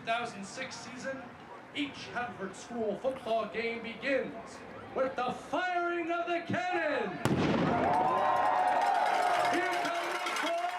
2006 season, each Haverford School football game begins with the firing of the cannon. Here comes the score!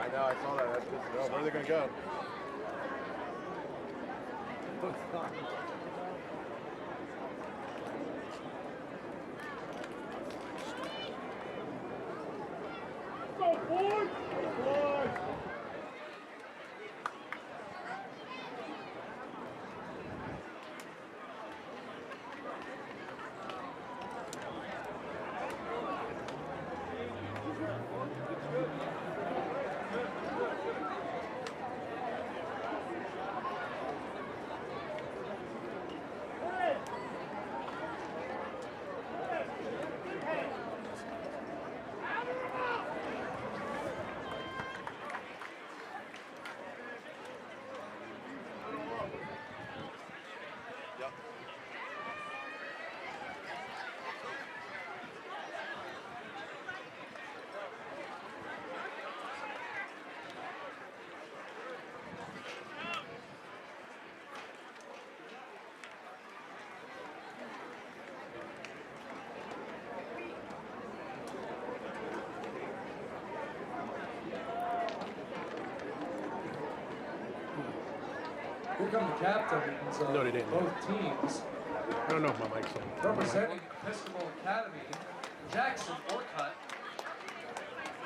I know, I saw that. That's good to know. Where are they going to go? Go, boys! Go, boys! Here come the captains of both teams. I don't know if my mic's on. Representing Episcopal Academy, Jackson Orcutt,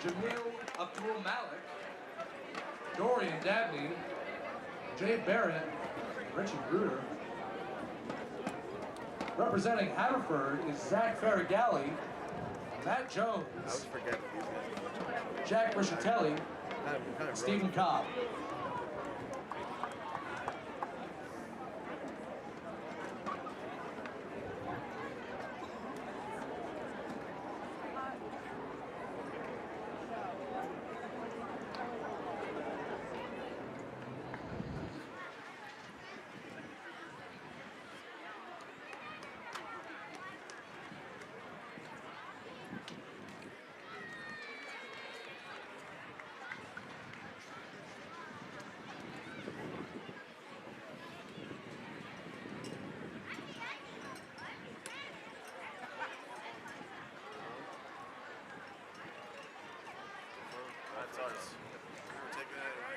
Jamil Abdul Malik, Dorian Dabney, Jay Barrett, Richie Bruder. Representing Haverford is Zach Farragalli, Matt Jones, I always forget these guys. Jack Rischitelli, Kind of Stephen Cobb. starts. We're taking it anyway.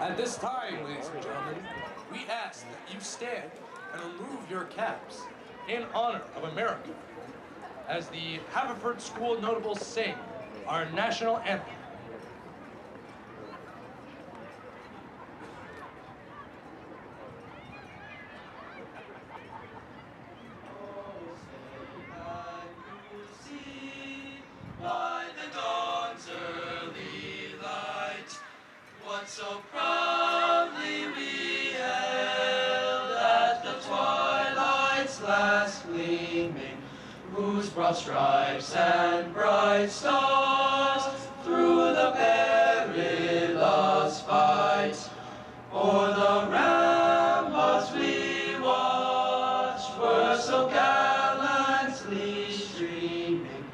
At this time, ladies and gentlemen, we ask that you stand and remove your caps in honor of America as the Haverford School notables sing our national anthem. So proudly we hailed at the twilight's last gleaming, whose broad stripes and bright stars through the perilous fight o'er the ramparts we watched were so gallantly streaming,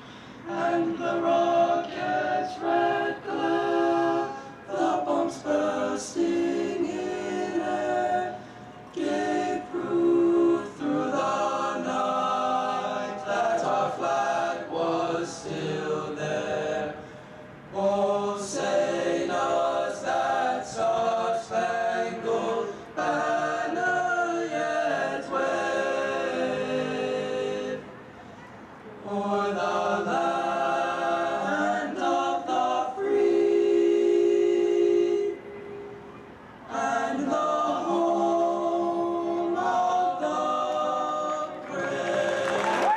and the rocket's red glare, the bombs bursting in air, gave proof through the night that our flag was still there. Oh, say does that star-spangled banner yet wave o'er the land of the free and the home of the brave.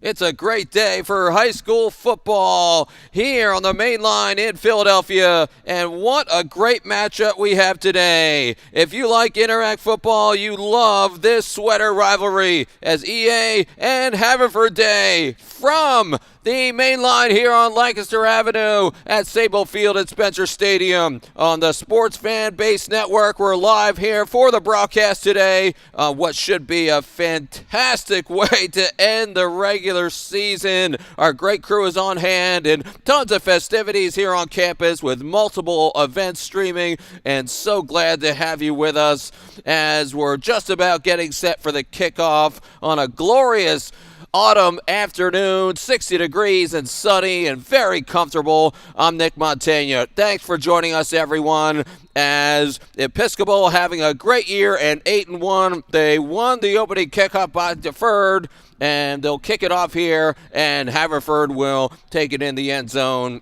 It's a great day for high school football here on the main line in Philadelphia, and what a great matchup we have today. If you like Interact football, you love this sweater rivalry as EA and Haverford-EA from the main line here on Lancaster Avenue at Sable Field at Spencer Stadium on the Sports Fan Base Network. We're live here for the broadcast today. What should be a fantastic way to end the regular season. Our great crew is on hand and tons of festivities here on campus with multiple events streaming, and so glad to have you with us as we're just about getting set for the kickoff on a glorious autumn afternoon, 60 degrees and sunny and very comfortable. I'm Nick Montaigne. Thanks for joining us, everyone, as Episcopal having a great year and 8-1. They won the opening kickoff by deferred, and they'll kick it off here, and Haverford will take it in the end zone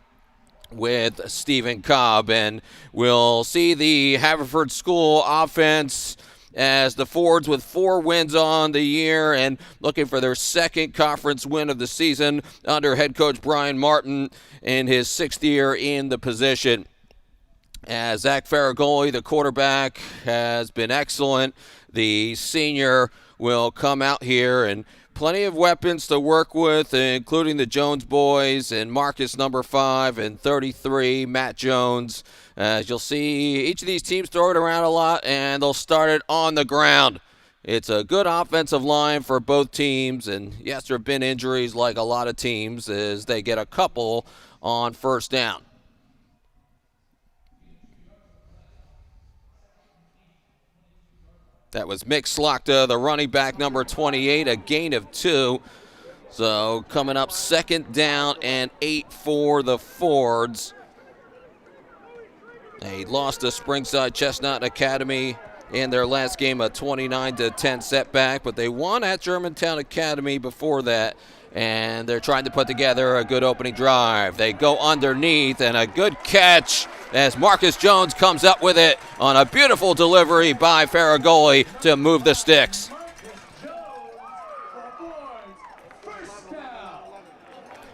with Stephen Cobb. And we'll see the Haverford School offense as the Fords with 4 wins on the year and looking for their second conference win of the season under head coach Brian Martin in his 6th year in the position. As Zach Ferragoli, the quarterback, has been excellent. The senior will come out here and plenty of weapons to work with, including the Jones boys and Marcus number 5 and 33, Matt Jones. As you'll see, each of these teams throw it around a lot, and they'll start it on the ground. It's a good offensive line for both teams, and yes, there have been injuries like a lot of teams as they get a couple on first down. That was Mick Slachta, the running back, number 28, a gain of 2. So coming up 2nd down and 8 for the Fords. They lost to Springside Chestnut Academy in their last game, a 29-10 setback, but they won at Germantown Academy before that, and they're trying to put together a good opening drive. They go underneath, and a good catch as Marcus Jones comes up with it on a beautiful delivery by Farragoli to move the sticks.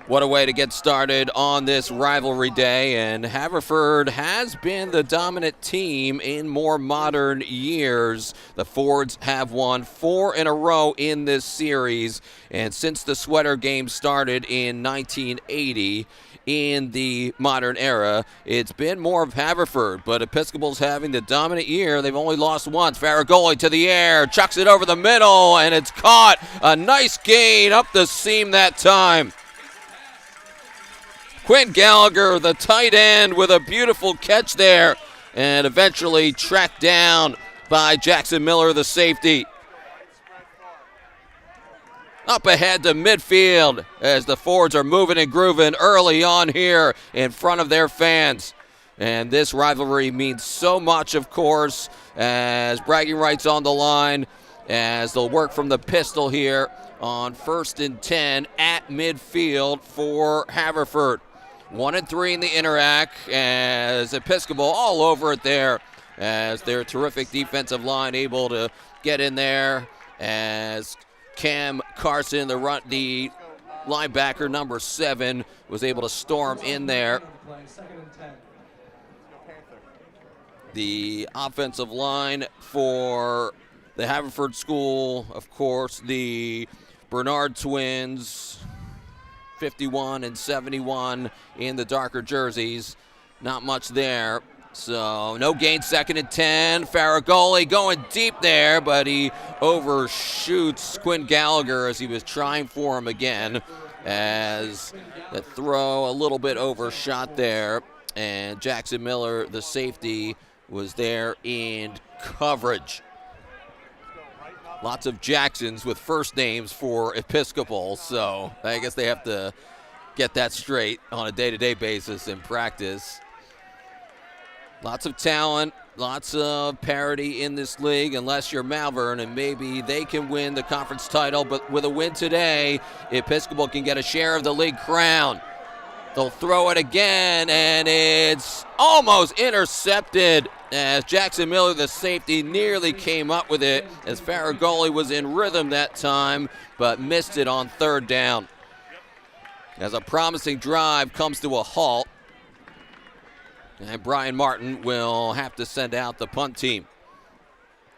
What a way to get started on this rivalry day, and Haverford has been the dominant team in more modern years. The Fords have won 4 in a row in this series, and since the sweater game started in 1980, in the modern era, it's been more of Haverford, but Episcopal's having the dominant year. They've only lost once. Farragoli to the air, chucks it over the middle, and it's caught. A nice gain up the seam that time. Quinn Gallagher, the tight end, with a beautiful catch there, and eventually tracked down by Jackson Miller, the safety. Up ahead to midfield as the Fords are moving and grooving early on here in front of their fans. And this rivalry means so much, of course, as bragging rights on the line, as they'll work from the pistol here on 1st and 10 at midfield for Haverford. 1-3 in the Interac as Episcopal all over it there as their terrific defensive line able to get in there as Cam Carson, the linebacker, number 7, was able to storm in there. The offensive line for the Haverford School, of course, the Bernard twins, 51 and 71 in the darker jerseys. Not much there. So no gain, 2nd and 10. Farragoli going deep there, but he overshoots Quinn Gallagher as he was trying for him again, as the throw a little bit overshot there. And Jackson Miller, the safety, was there in coverage. Lots of Jacksons with first names for Episcopal, so I guess they have to get that straight on a day-to-day basis in practice. Lots of talent, lots of parity in this league, unless you're Malvern, and maybe they can win the conference title, but with a win today, Episcopal can get a share of the league crown. They'll throw it again, and it's almost intercepted as Jackson Miller, the safety, nearly came up with it as Farragoli was in rhythm that time, but missed it on 3rd down. As a promising drive comes to a halt, and Brian Martin will have to send out the punt team.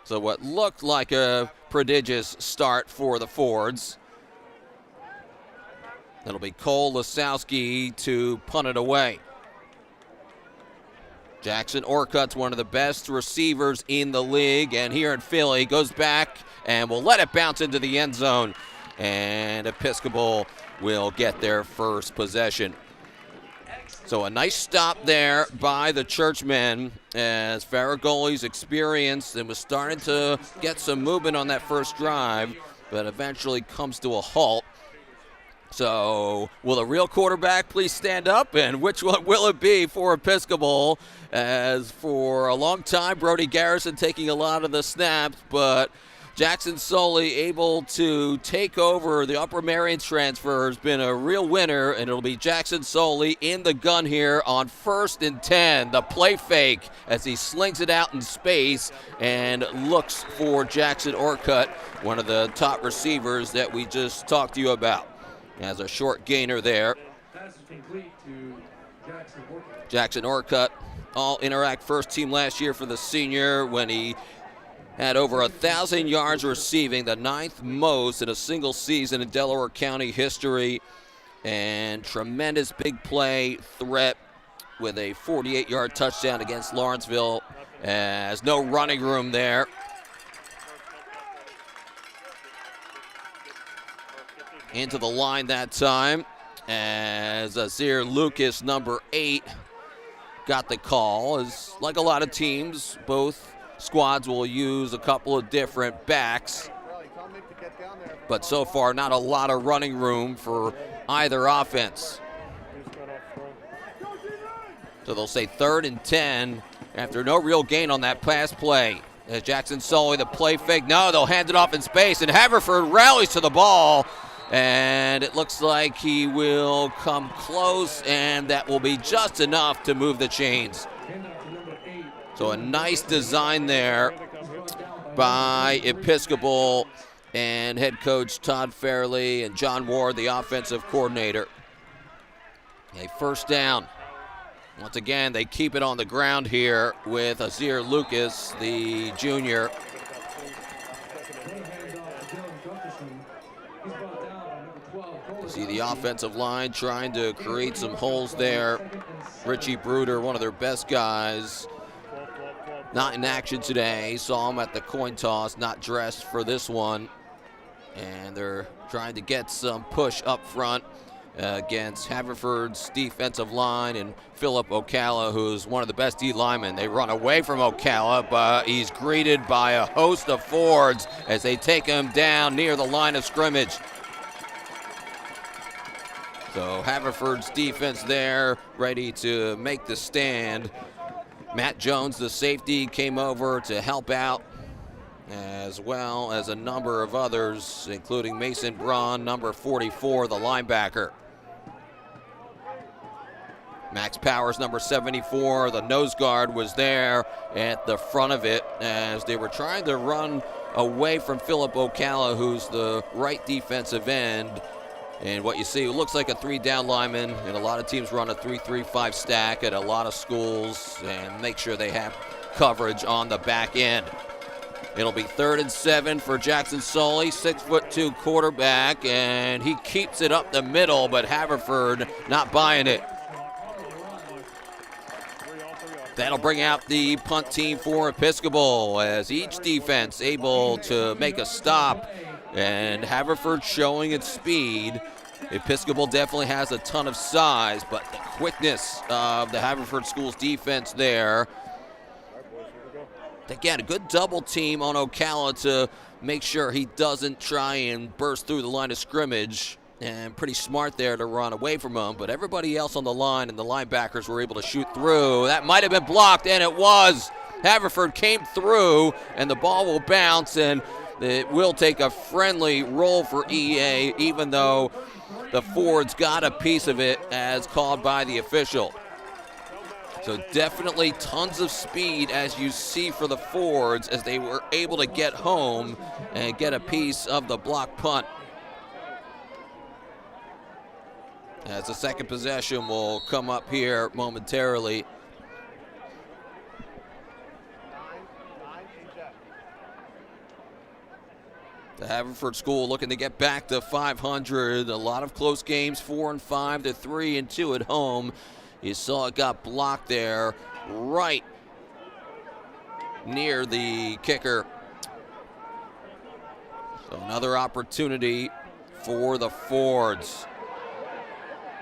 So what looked like a prodigious start for the Fords. It'll be Cole Lasowski to punt it away. Jackson Orcutt's one of the best receivers in the league, and here in Philly, goes back and will let it bounce into the end zone. And Episcopal will get their first possession. So a nice stop there by the Churchmen as Farragoli's experienced and was starting to get some movement on that first drive, but eventually comes to a halt. So will a real quarterback please stand up, and which one will it be for Episcopal? As for a long time, Brody Garrison taking a lot of the snaps, but Jackson Soley able to take over the Upper Marion transfer has been a real winner, and it'll be Jackson Soley in the gun here on 1st and 10. The play fake as he slings it out in space and looks for Jackson Orcutt, one of the top receivers that we just talked to you about. As a short gainer there. Jackson Orcutt, all Interact first team last year for the senior when he had over 1,000 yards receiving, the 9th most in a single season in Delaware County history, and tremendous big play threat with a 48-yard touchdown against Lawrenceville, as no running room there. Into the line that time as Azir Lucas, number 8, got the call. As like a lot of teams, both squads will use a couple of different backs, but so far not a lot of running room for either offense. So they'll say 3rd and 10 after no real gain on that pass play. Jackson Sully, the play fake. No, they'll hand it off in space, and Haverford rallies to the ball. And it looks like he will come close, and that will be just enough to move the chains. So a nice design there by Episcopal and head coach Todd Fairley and John Ward, the offensive coordinator. A first down. Once again, they keep it on the ground here with Azir Lucas, the junior. You see the offensive line trying to create some holes there. Richie Bruder, one of their best guys, not in action today. Saw him at the coin toss, not dressed for this one. And they're trying to get some push up front against Haverford's defensive line and Philip Ocala, who's one of the best D linemen. They run away from Ocala, but he's greeted by a host of Fords as they take him down near the line of scrimmage. So Haverford's defense there, ready to make the stand. Matt Jones, the safety, came over to help out, as well as a number of others, including Mason Braun, number 44, the linebacker. Max Powers, number 74, the nose guard, was there at the front of it as they were trying to run away from Philip Ocala, who's the right defensive end. And what you see, it looks like a 3-down lineman, and a lot of teams run a 3-3-5 stack at a lot of schools and make sure they have coverage on the back end. It'll be 3rd and 7 for Jackson Sully, 6'2" quarterback, and he keeps it up the middle, but Haverford not buying it. That'll bring out the punt team for Episcopal as each defense able to make a stop, and Haverford showing its speed. Episcopal definitely has a ton of size, but the quickness of the Haverford Schools defense there. Again, a good double team on Ocala to make sure he doesn't try and burst through the line of scrimmage, and pretty smart there to run away from him. But everybody else on the line and the linebackers were able to shoot through. That might have been blocked, and it was. Haverford came through, and the ball will bounce, and it will take a friendly roll for EA, even though the Fords got a piece of it as called by the official. So definitely tons of speed, as you see, for the Fords as they were able to get home and get a piece of the block punt. As the second possession will come up here momentarily. The Haverford School looking to get back to 500. A lot of close games, 4-5 to 3-2 at home. You saw it got blocked there right near the kicker. So another opportunity for the Fords.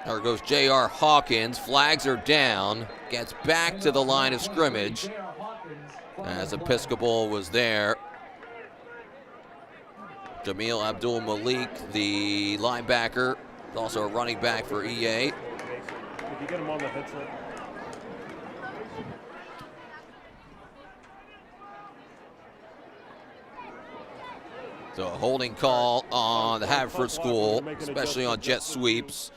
There goes J.R. Hawkins. Flags are down. Gets back to the line of scrimmage as Episcopal was there. Jamil Abdul-Malik, the linebacker, also a running back for EA. If you get him on the headset. So a holding call on the Haverford School, especially on jet sweeps.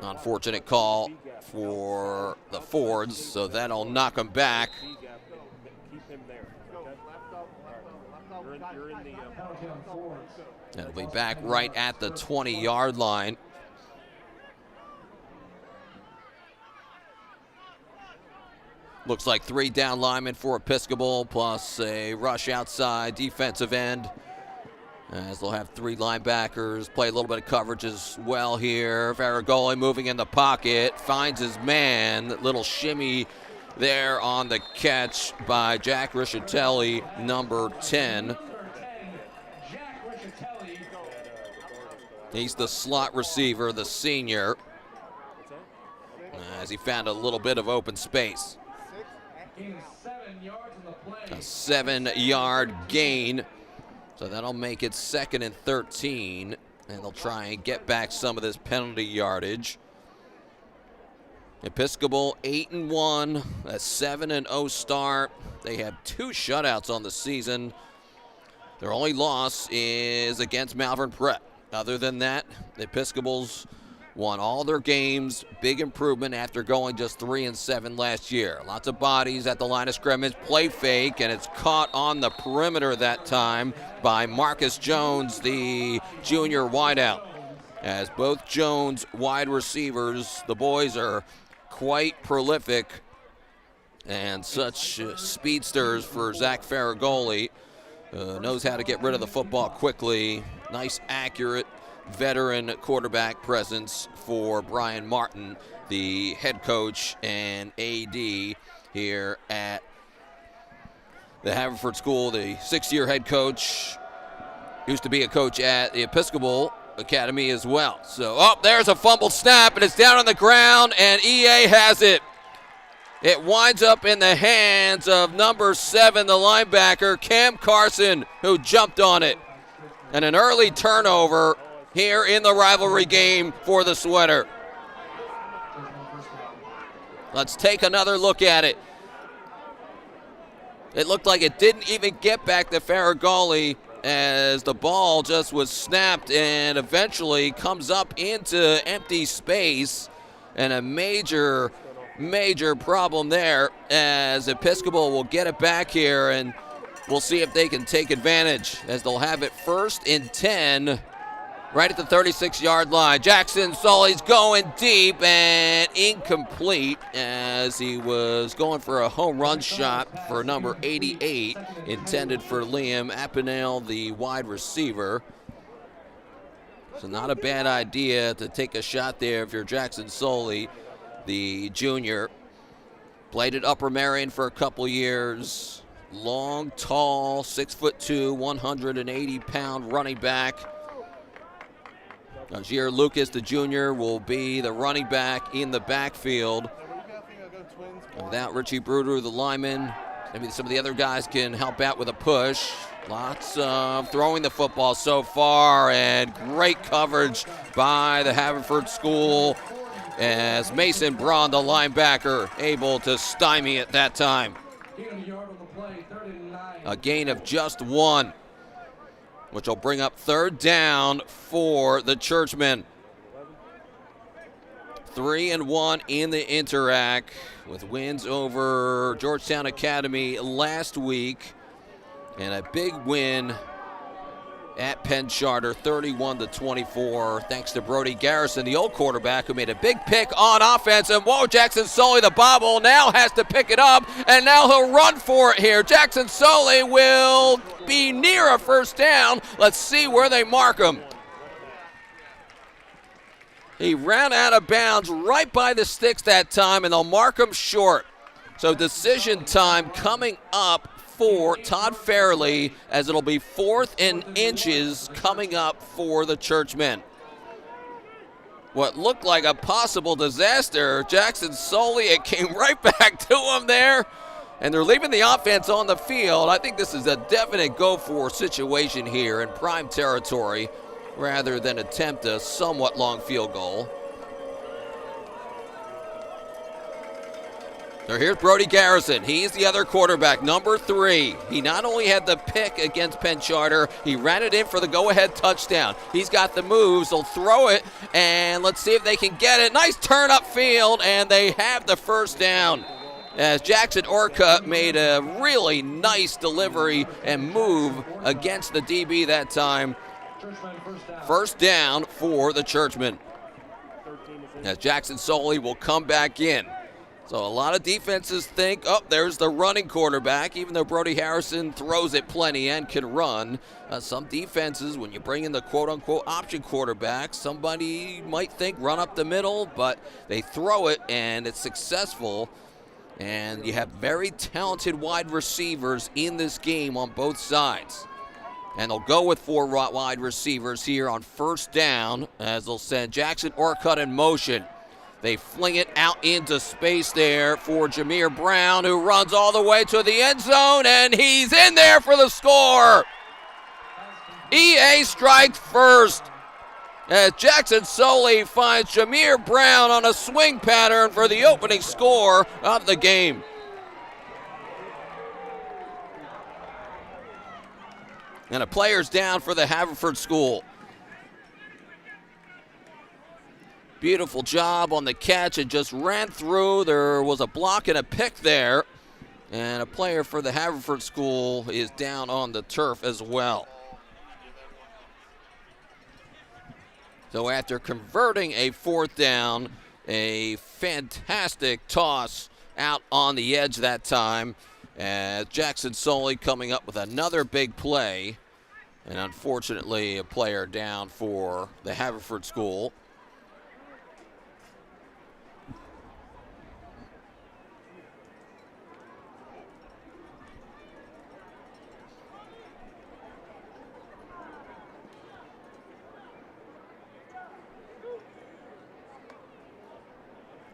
Unfortunate call for the Fords, so that'll knock them back. It'll be back right at the 20-yard line. Looks like 3 down linemen for Episcopal, plus a rush outside defensive end. As they'll have 3 linebackers, play a little bit of coverage as well here. Farragoli moving in the pocket, finds his man. Little shimmy there on the catch by Jack Rischitelli, number 10. He's the slot receiver, the senior, as he found a little bit of open space. A 7-yard gain. So that'll make it 2nd and 13. And they'll try and get back some of this penalty yardage. Episcopal 8-1, a 7-0 start. They have 2 shutouts on the season. Their only loss is against Malvern Prep. Other than that, the Episcopals won all their games. Big improvement after going just 3-7 last year. Lots of bodies at the line of scrimmage. Play fake, and it's caught on the perimeter that time by Marcus Jones, the junior wideout. As both Jones wide receivers, the boys are quite prolific and such speedsters for Zach Ferragoli. Knows how to get rid of the football quickly. Nice, accurate, veteran quarterback presence for Brian Martin, the head coach and AD here at the Haverford School, the 6-year head coach. Used to be a coach at the Episcopal Academy as well. So, there's a fumbled snap, and it's down on the ground, and EA has it. It winds up in the hands of number 7, the linebacker, Cam Carson, who jumped on it. And an early turnover here in the rivalry game for the Sweater. Let's take another look at it. It looked like it didn't even get back to Ferragoli as the ball just was snapped and eventually comes up into empty space, and a major problem there as Episcopal will get it back here, and we'll see if they can take advantage as they'll have it 1st and 10 right at the 36-yard line. Jackson Sully's going deep and incomplete as he was going for a home run shot for number 88, intended for Liam Appenale, the wide receiver. So not a bad idea to take a shot there if you're Jackson Sully, the junior. Played at Upper Marion for a couple years. Long, tall, 6'2", 180-pound running back. Najir Lucas, the junior, will be the running back in the backfield. Without Richie Bruder, the lineman, maybe some of the other guys can help out with a push. Lots of throwing the football so far, and great coverage by the Haverford School as Mason Braun, the linebacker, able to stymie it that time. A gain of just 1, which will bring up 3rd down for the Churchmen. 3-1 in the Interac with wins over Georgetown Academy last week and a big win at Penn Charter, 31-24, thanks to Brody Garrison, the old quarterback, who made a big pick on offense. And whoa, Jackson Sully, the bobble, now has to pick it up, and now he'll run for it here. Jackson Sully will be near a 1st down. Let's see where they mark him. He ran out of bounds right by the sticks that time, and they'll mark him short. So decision time coming up for Todd Fairley, as it'll be 4th and inches coming up for the Churchmen. What looked like a possible disaster, Jackson Sully, it came right back to him there, and they're leaving the offense on the field. I think this is a definite go-for situation here in prime territory rather than attempt a somewhat long field goal. So here's Brody Garrison. He's the other quarterback, number 3. He not only had the pick against Penn Charter, he ran it in for the go-ahead touchdown. He's got the moves. They'll throw it, and let's see if they can get it. Nice turn upfield, and they have the 1st down. As Jackson Orcutt made a really nice delivery and move against the DB that time. 1st down for the Churchmen. As Jackson Sully will come back in. So a lot of defenses think, there's the running quarterback, even though Brody Harrison throws it plenty and can run. Some defenses, when you bring in the quote-unquote option quarterback, somebody might think run up the middle, but they throw it and it's successful. And you have very talented wide receivers in this game on both sides. And they'll go with 4 wide receivers here on 1st down as they'll send Jackson Orcutt in motion. They fling it out into space there for Jameer Brown, who runs all the way to the end zone, and he's in there for the score. EA strikes first. as Jackson Soley finds Jameer Brown on a swing pattern for the opening score of the game. And a player's down for the Haverford School. Beautiful job on the catch. It just ran through. There was a block and a pick there. And a player for the Haverford School is down on the turf as well. So after converting a fourth down, a fantastic toss out on the edge that time, as Jackson Soley coming up with another big play. And unfortunately, a player down for the Haverford School.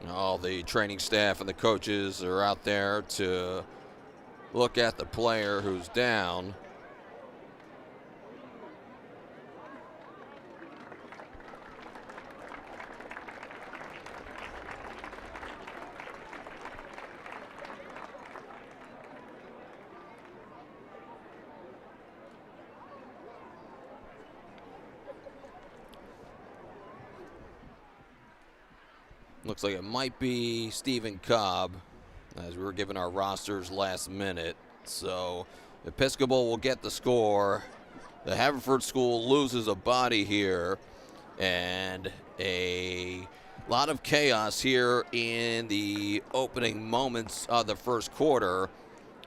All the training staff and the coaches are out there to look at the player who's down. Looks like it might be Stephen Cobb, as we were given our rosters last minute. So Episcopal will get the score. The Haverford School loses a body here, and a lot of chaos here in the opening moments of the first quarter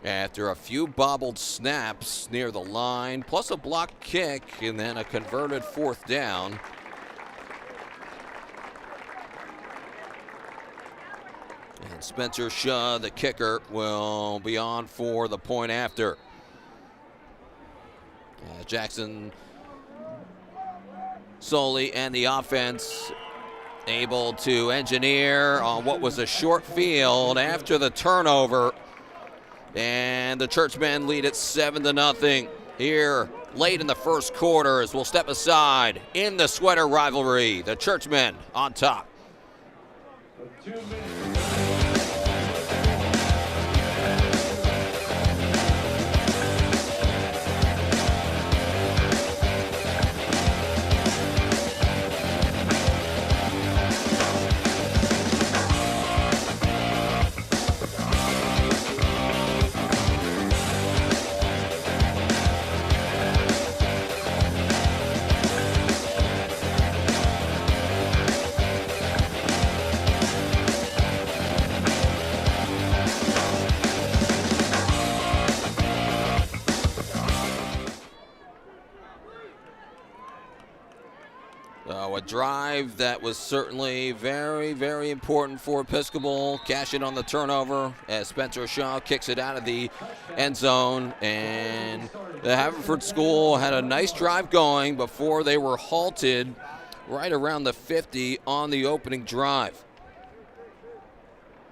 after a few bobbled snaps near the line, plus a blocked kick, and then a converted fourth down. And Spencer Shaw, the kicker, will be on for the point after. Jackson Soley and the offense able to engineer on what was a short field after the turnover. And the Churchmen lead it 7-0 here late in the first quarter as we'll step aside in the sweater rivalry. The Churchmen on top. 2 minutes. A drive that was certainly very, very important for Episcopal. Cash in on the turnover as Spencer Shaw kicks it out of the end zone. And the Haverford School had a nice drive going before they were halted right around the 50 on the opening drive.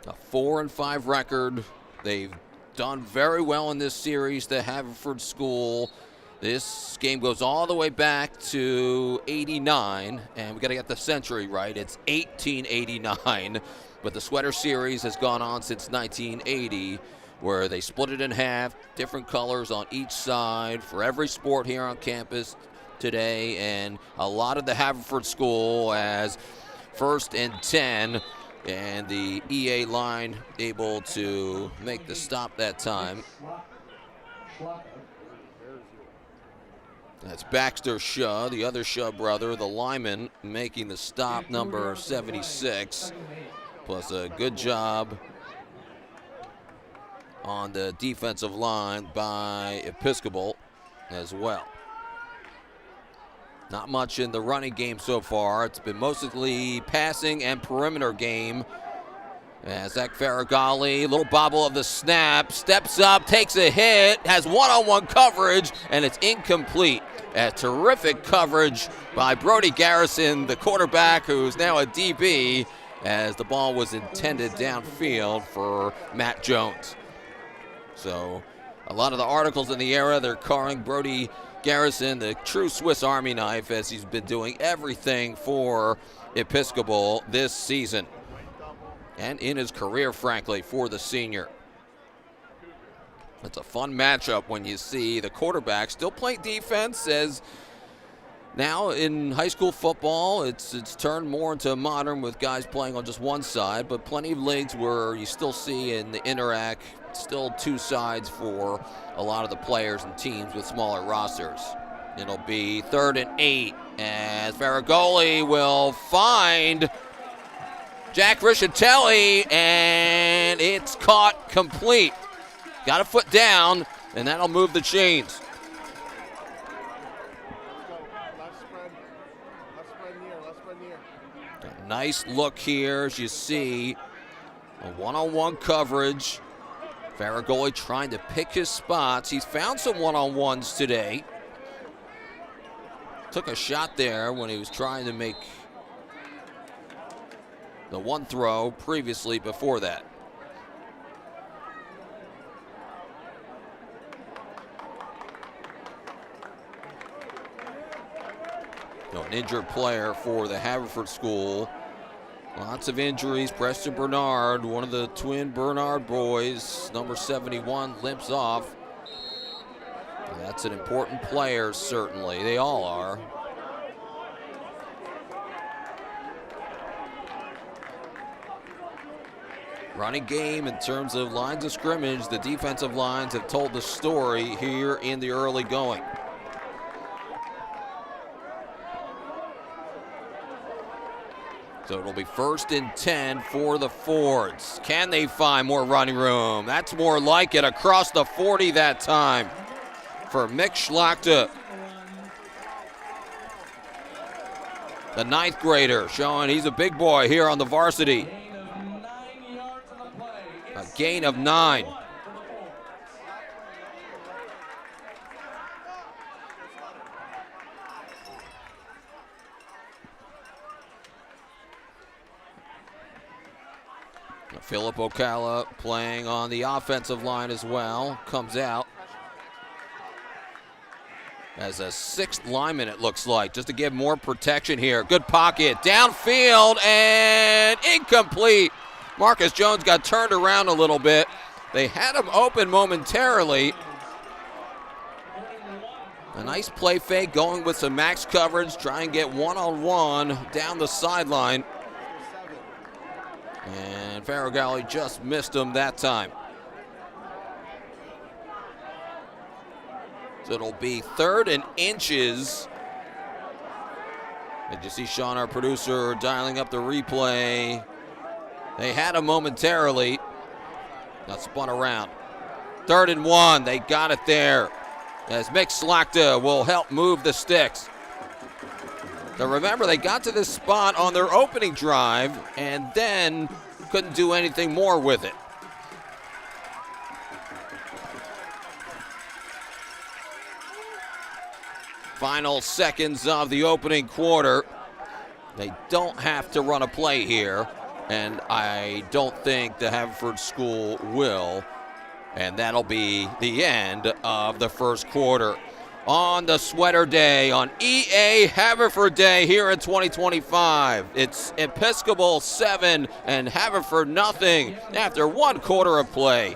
A 4-5 record. They've done very well in this series, the Haverford School. This game goes all the way back to 89, and we got to get the century right. It's 1889, but the Sweater Series has gone on since 1980, where they split it in half, different colors on each side for every sport here on campus today, and a lot of the Haverford School as 1st and 10, and the EA line able to make the stop that time. That's Baxter Shaw, the other Shaw brother, the lineman, making the stop, number 76. Plus a good job on the defensive line by Episcopal as well. Not much in the running game so far. It's been mostly passing and perimeter game. As Zach Faragali, little bobble of the snap, steps up, takes a hit, has one-on-one coverage, and it's incomplete. A terrific coverage by Brody Garrison, the quarterback, who's now a DB, as the ball was intended downfield for Matt Jones. So a lot of the articles in the era, they're calling Brody Garrison, the true Swiss Army knife, as he's been doing everything for Episcopal this season. And in his career, frankly, for the senior. It's a fun matchup when you see the quarterback still playing defense, as now in high school football, it's turned more into modern with guys playing on just one side, but plenty of leagues where you still see in the Interac still two sides for a lot of the players and teams with smaller rosters. It'll be 3rd and 8 as Farragoli will find Jack Rischitelli, and it's caught complete. Got a foot down, and that'll move the chains. A nice look here as you see a one-on-one coverage. Farragoli trying to pick his spots. He's found some one-on-ones today. Took a shot there when he was trying to make the one throw previously before that. An injured player for the Haverford School. Lots of injuries. Preston Bernard, one of the twin Bernard boys, number 71, limps off. That's an important player, certainly. They all are. Running game in terms of lines of scrimmage, the defensive lines have told the story here in the early going. So it'll be 1st and 10 for the Fords. Can they find more running room? That's more like it, across the 40 that time for Mick Schlachter. The 9th grader showing he's a big boy here on the varsity. A gain of 9. Philip Ocala playing on the offensive line as well. Comes out as a 6th lineman, it looks like, just to give more protection here. Good pocket, downfield, and incomplete. Marcus Jones got turned around a little bit. They had him open momentarily. A nice play fake, going with some max coverage, try and get one-on-one down the sideline. And Farragoli just missed him that time. So it'll be 3rd and inches. Did you see Sean, our producer, dialing up the replay? They had him momentarily. Got spun around. 3rd and 1. They got it there, as Mick Schlachter will help move the sticks. So remember, they got to this spot on their opening drive and then couldn't do anything more with it. Final seconds of the opening quarter. They don't have to run a play here, and I don't think the Haverford School will. And that'll be the end of the first quarter. On the sweater day, on EA Haverford Day here in 2025. It's Episcopal 7 and Haverford nothing after 1 quarter of play.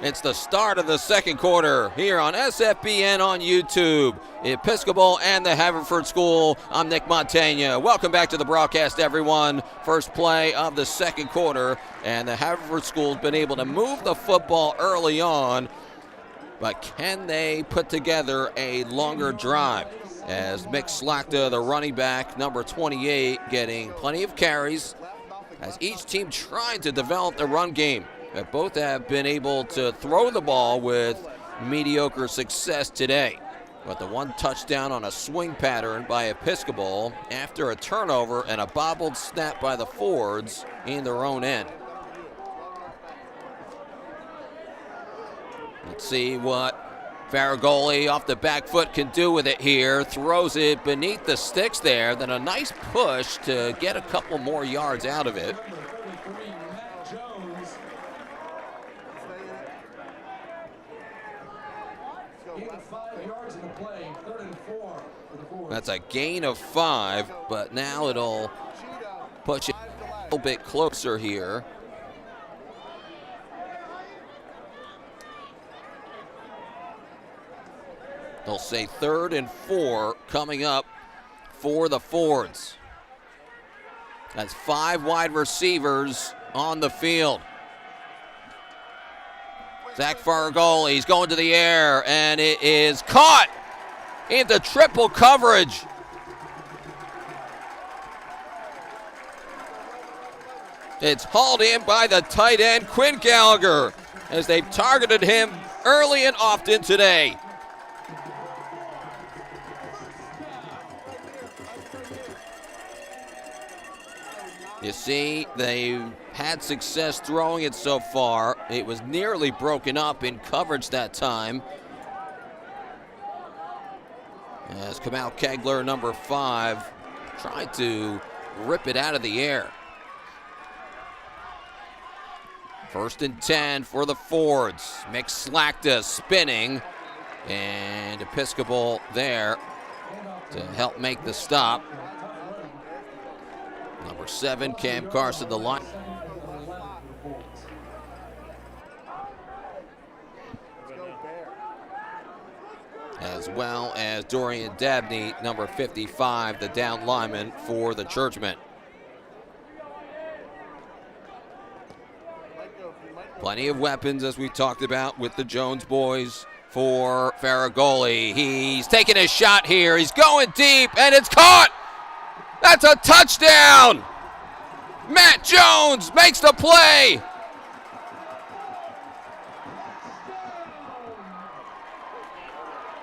It's the start of the second quarter here on SFBN on YouTube. Episcopal and the Haverford School. I'm Nick Montaigne. Welcome back to the broadcast, everyone. First play of the second quarter, and the Haverford School's been able to move the football early on, but can they put together a longer drive? As Mick Slachta, the running back, number 28, getting plenty of carries, as each team tried to develop the run game. Both have been able to throw the ball with mediocre success today. But the one touchdown on a swing pattern by Episcopal after a turnover and a bobbled snap by the Fords in their own end. Let's see what Farragoli off the back foot can do with it here. Throws it beneath the sticks there. Then a nice push to get a couple more yards out of it. That's a gain of 5, but now it'll push it a little bit closer here. They'll say 3rd and 4 coming up for the Fords. That's 5 wide receivers on the field. Zach Farragoli, he's going to the air, and it is caught into triple coverage. It's hauled in by the tight end, Quinn Gallagher, as they've targeted him early and often today. You see, they've had success throwing it so far. It was nearly broken up in coverage that time. As Kamal Kegler, number 5, tried to rip it out of the air. 1st and 10 for the Fords. Mick Slachta spinning, and Episcopal there to help make the stop. Number 7, Cam Carson, the line. As well as Dorian Dabney, number 55, the down lineman for the Churchmen. Plenty of weapons, as we talked about, with the Jones boys for Farragoli. He's taking a shot here. He's going deep, and it's caught. That's a touchdown. Matt Jones makes the play.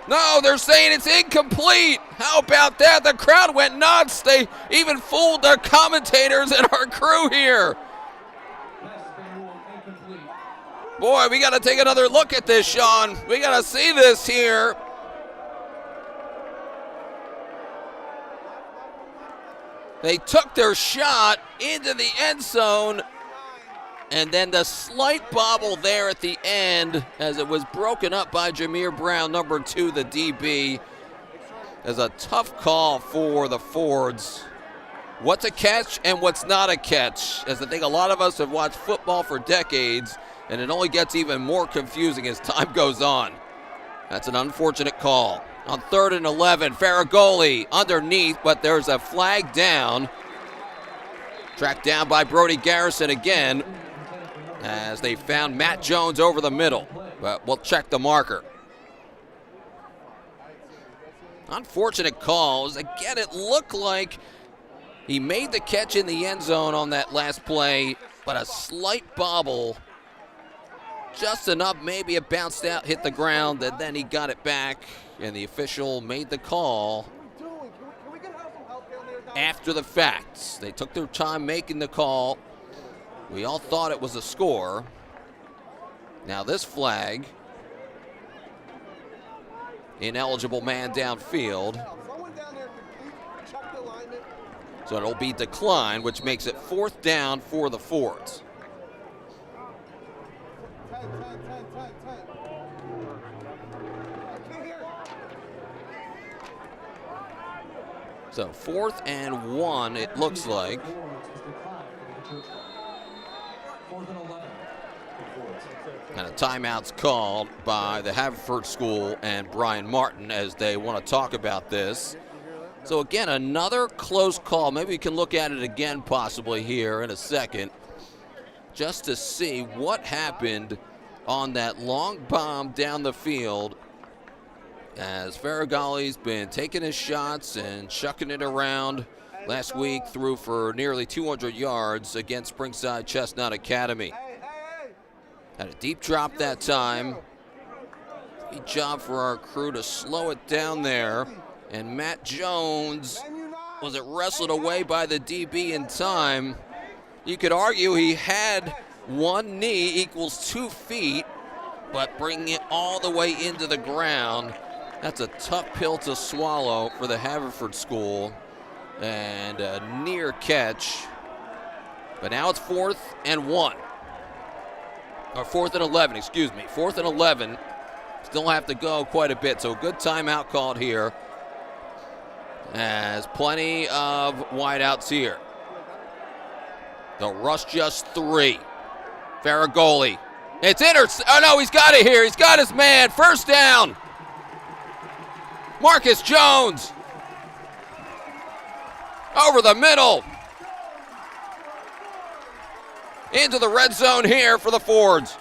No, they're saying it's incomplete. How about that? The crowd went nuts. They even fooled their commentators and our crew here. Boy, we got to take another look at this, Sean. We got to see this here. They took their shot into the end zone, and then the slight bobble there at the end as it was broken up by Jameer Brown, number 2, the DB. Is a tough call for the Fords. What's a catch and what's not a catch? As I think a lot of us have watched football for decades, and it only gets even more confusing as time goes on. That's an unfortunate call. On 3rd and 11, Farragoli underneath, but there's a flag down. Tracked down by Brody Garrison again, as they found Matt Jones over the middle, but we'll check the marker. Unfortunate calls. Again, it looked like he made the catch in the end zone on that last play, but a slight bobble, just enough, maybe it bounced out, hit the ground, and then he got it back, and the official made the call after the fact. They took their time making the call. We all thought it was a score. Now this flag, ineligible man downfield. So it'll be declined, which makes it 4th down for the Fords. So 4th and 1, it looks like. 4th and 11. And a timeout's called by the Haverford School and Brian Martin as they want to talk about this. So again, another close call. Maybe we can look at it again possibly here in a second just to see what happened on that long bomb down the field as Farragoli's been taking his shots and chucking it around. Last week threw for nearly 200 yards against Springside Chestnut Academy. Had a deep drop that time. Good job for our crew to slow it down there. And Matt Jones, was it wrestled away by the DB in time? You could argue he had one knee equals 2 feet, but bringing it all the way into the ground, that's a tough pill to swallow for the Haverford School. And a near catch. But now it's 4th and 1. Or 4th and 11, excuse me. 4th and 11. Still have to go quite a bit. So a good timeout called here. As plenty of wideouts here. They'll rush just 3. Farragoli. It's oh no, he's got it here. He's got his man. First down. Marcus Jones. Over the middle. Into the red zone here for the Fords.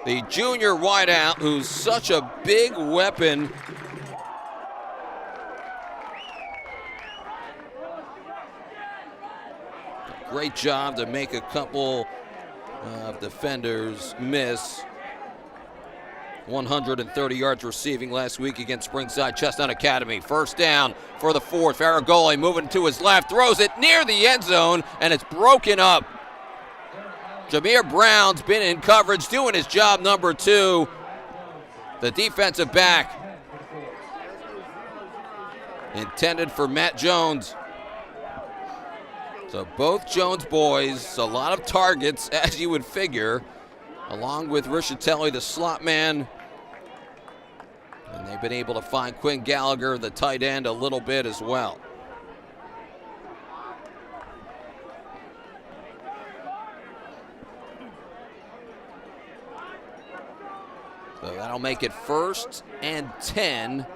The junior wideout, who's such a big weapon. Great job to make a couple of defenders miss. 130 yards receiving last week against Springside Chestnut Academy. First down for the Fords. Farragoli moving to his left, throws it near the end zone, and it's broken up. Jameer Brown's been in coverage, doing his job, number 2. The defensive back. Intended for Matt Jones. So both Jones boys, a lot of targets, as you would figure, along with Richatelli, the slot man. And they've been able to find Quinn Gallagher, the tight end, a little bit as well. So that'll make it 1st and 10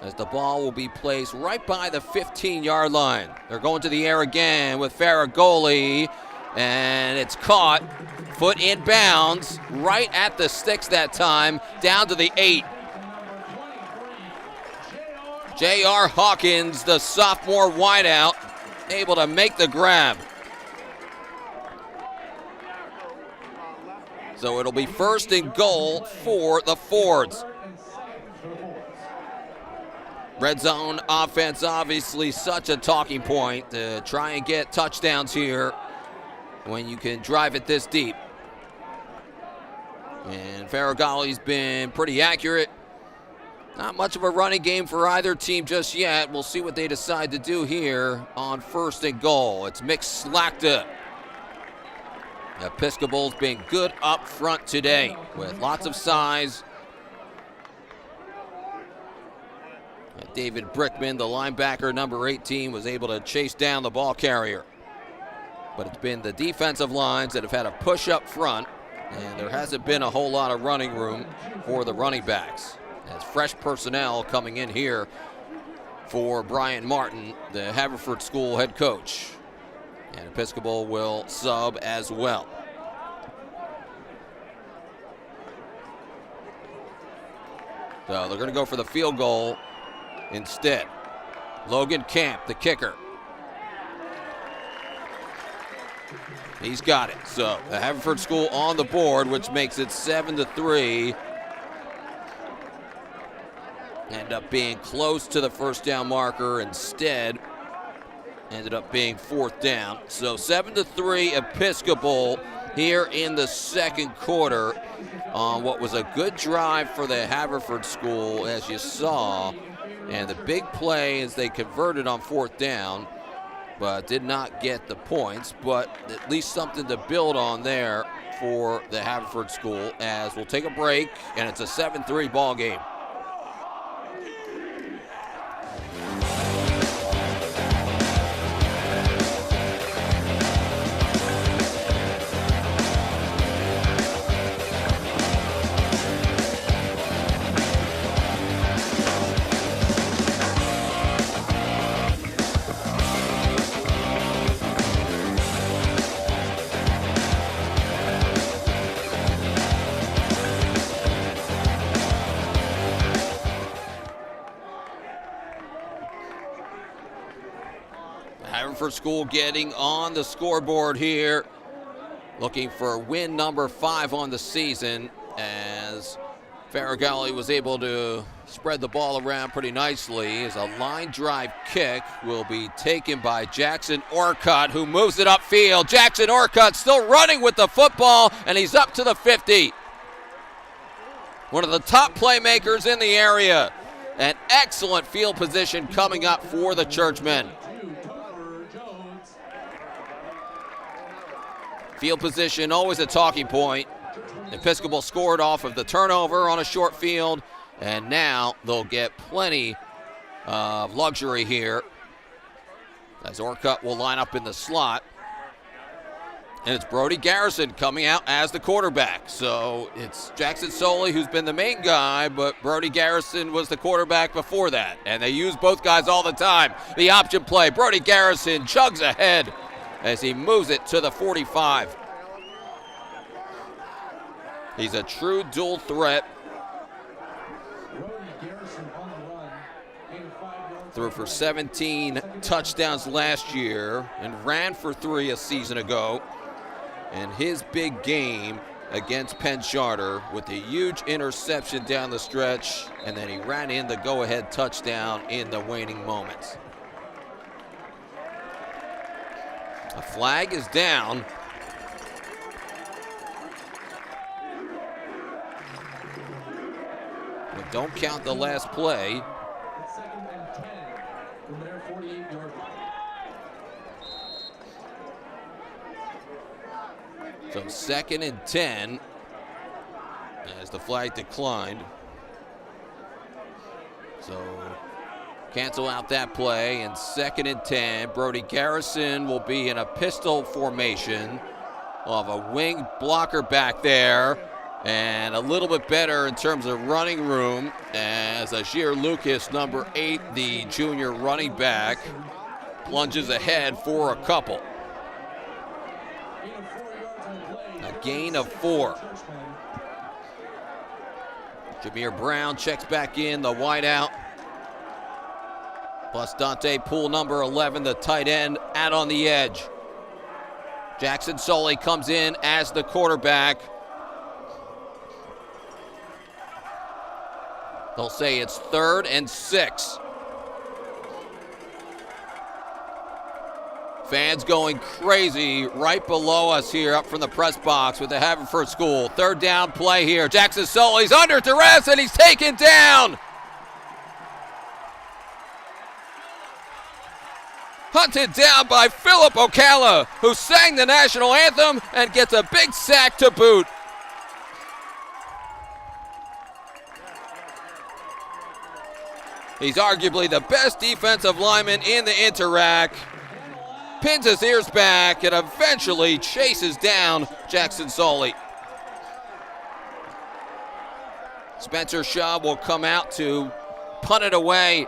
as the ball will be placed right by the 15-yard line. They're going to the air again with Farragoli, and it's caught. Foot in bounds, right at the sticks that time, down to the 8. J.R. Hawkins, the sophomore wideout, able to make the grab. So it'll be 1st and goal for the Fords. Red zone offense, obviously such a talking point to try and get touchdowns here when you can drive it this deep. And Farragoli's been pretty accurate. Not much of a running game for either team just yet. We'll see what they decide to do here on 1st and goal. It's Mick Slachta. Episcopal's been good up front today with lots of size. David Brickman, the linebacker, number 18, was able to chase down the ball carrier. But it's been the defensive lines that have had a push up front, and there hasn't been a whole lot of running room for the running backs. As fresh personnel coming in here for Brian Martin, the Haverford School head coach. And Episcopal will sub as well. So they're going to go for the field goal instead. Logan Camp, the kicker. He's got it. So the Haverford School on the board, which makes it 7-3. End up being close to the first down marker. Instead, ended up being 4th down. So 7-3 Episcopal here in the second quarter on what was a good drive for the Haverford School, as you saw. And the big play is they converted on 4th down, but did not get the points. But at least something to build on there for the Haverford School, as we'll take a break, and it's a 7-3 ball game. Haverford School getting on the scoreboard here, looking for win number 5 on the season, as Farragalli was able to spread the ball around pretty nicely. As a line drive kick will be taken by Jackson Orcutt, who moves it upfield. Jackson Orcutt still running with the football, and he's up to the 50. One of the top playmakers in the area. An excellent field position coming up for the Churchmen. Field position, always a talking point. Episcopal scored off of the turnover on a short field, and now they'll get plenty of luxury here, as Orcutt will line up in the slot. And it's Brody Garrison coming out as the quarterback. So it's Jackson Soley who's been the main guy, but Brody Garrison was the quarterback before that. And they use both guys all the time. The option play, Brody Garrison chugs ahead as he moves it to the 45. He's a true dual threat. Threw for 17 touchdowns last year and ran for 3 a season ago. And his big game against Penn Charter with a huge interception down the stretch, and then he ran in the go-ahead touchdown in the waning moments. A flag is down. But don't count the last play. Second and 10 from their 48-yard line. So 2nd and 10 as the flag declined. So cancel out that play, and 2nd and 10. Brody Garrison will be in a pistol formation. We'll have a wing blocker back there, and a little bit better in terms of running room as Ashir Lucas, number 8, the junior running back, plunges ahead for a couple. A gain of 4. Jameer Brown checks back in, the wideout. Plus Dante Poole, number 11, the tight end, out on the edge. Jackson Soley comes in as the quarterback. They'll say it's 3rd and 6. Fans going crazy right below us here up from the press box with the Haverford School. 3rd down play here. Jackson Soley's under duress, and he's taken down. Hunted down by Philip Ocala, who sang the national anthem and gets a big sack to boot. He's arguably the best defensive lineman in the Interac. Pins his ears back and eventually chases down Jackson Soley. Spencer Shaw will come out to punt it away.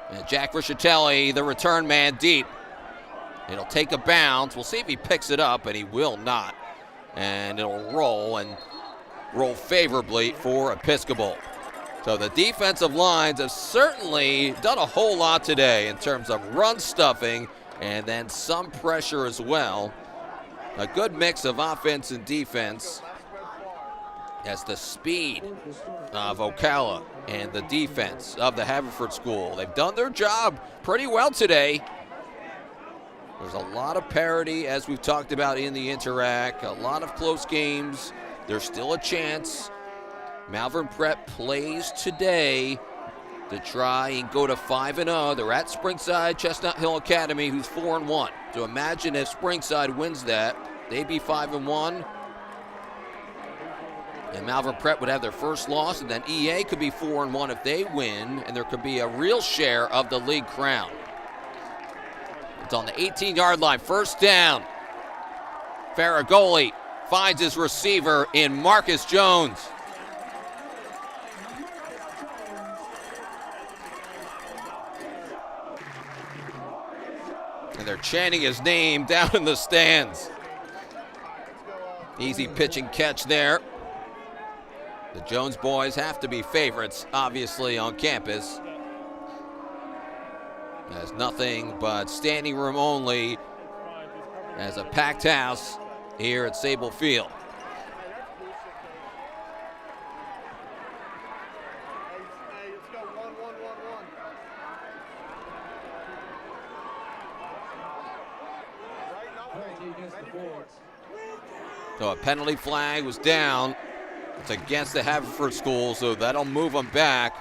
And Jack Rischitelli, the return man, deep. It'll take a bounce. We'll see if he picks it up, and he will not. And it'll roll favorably for Episcopal. So the defensive lines have certainly done a whole lot today in terms of run stuffing and then some pressure as well. A good mix of offense and defense as the speed of Ocala and the defense of the Haverford School. They've done their job pretty well today. There's a lot of parity, as we've talked about in the Interac, a lot of close games. There's still a chance. Malvern Prep plays today to try and go to 5-0. They're at Springside Chestnut Hill Academy, who's 4-1. So imagine if Springside wins that, they'd be 5-1. And Malvern Prep would have their first loss, and then EA could be 4-1 if they win, and there could be a real share of the league crown. It's on the 18-yard line, 1st down. Farragalli finds his receiver in Marcus Jones. And they're chanting his name down in the stands. Easy pitch and catch there. The Jones boys have to be favorites, obviously, on campus. as nothing but standing room only as a packed house here at Sable Field. So a penalty flag was down. It's against the Haverford School, so that'll move them back.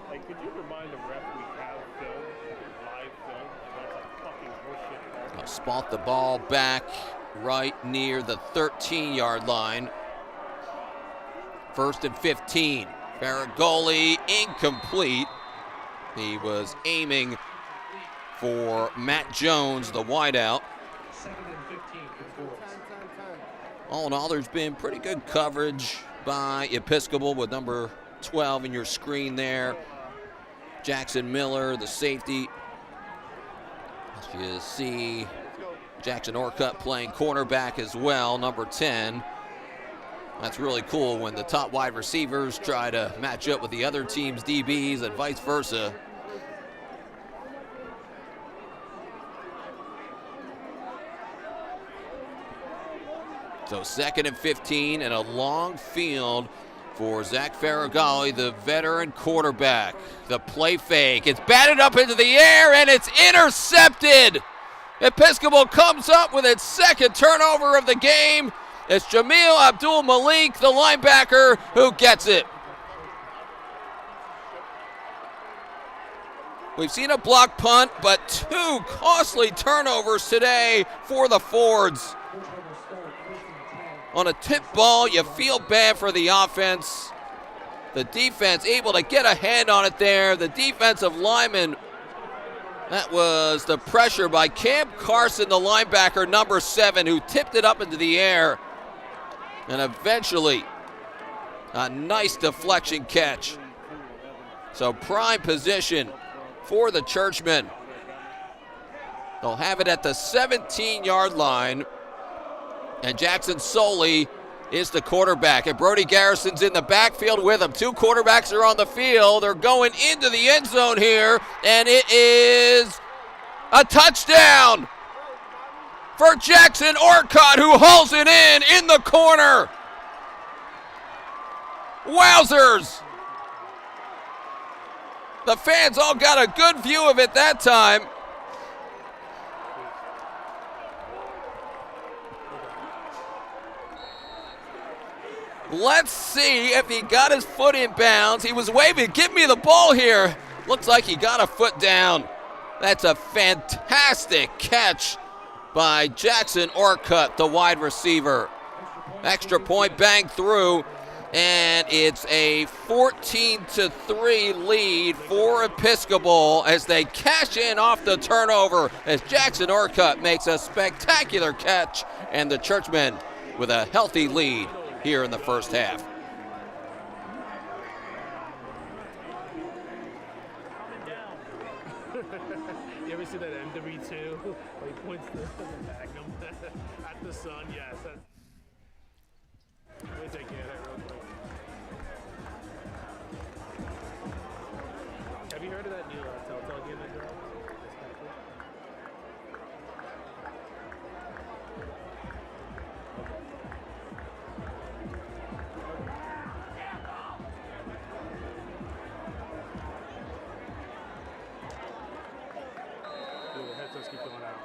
Hey, could you remind the ref we have film, live film? That's a fucking horseshit call. They'll spot the ball back right near the 13-yard line. 1st and 15. Farragoli incomplete. He was aiming for Matt Jones, the wideout. All in all, there's been pretty good coverage by Episcopal with number 12 in your screen there. Jackson Miller, the safety. As you see, Jackson Orcutt playing cornerback as well, number 10. That's really cool when the top wide receivers try to match up with the other team's DBs and vice versa. So 2nd and 15 and a long field for Zach Farragoli, the veteran quarterback. The play fake. It's batted up into the air and it's intercepted. Episcopal comes up with its 2nd turnover of the game. It's Jamil Abdul-Malik, the linebacker, who gets it. We've seen a block punt, but 2 costly turnovers today for the Fords. On a tip ball, you feel bad for the offense. The defense able to get a hand on it there. The defensive lineman, that was the pressure by Cam Carson, the linebacker, number 7, who tipped it up into the air. And eventually, a nice deflection catch. So prime position for the Churchmen. They'll have it at the 17-yard line. And Jackson Soley is the quarterback. And Brody Garrison's in the backfield with him. 2 quarterbacks are on the field. They're going into the end zone here. And it is a touchdown for Jackson Orcutt, who hauls it in the corner. Wowzers. The fans all got a good view of it that time. Let's see if he got his foot in bounds. He was waving, give me the ball here. Looks like he got a foot down. That's a fantastic catch by Jackson Orcutt, the wide receiver. Extra point banged through, and it's a 14-3 lead for Episcopal as they cash in off the turnover as Jackson Orcutt makes a spectacular catch, and the Churchmen with a healthy lead here in the first half. You ever see that MW2 where he points the magnum at the sun? Yes. Let me take care of that real quick. Have you heard of that new Telltale game that dropped? It's kind of cool. Dude, the headsets keep going out.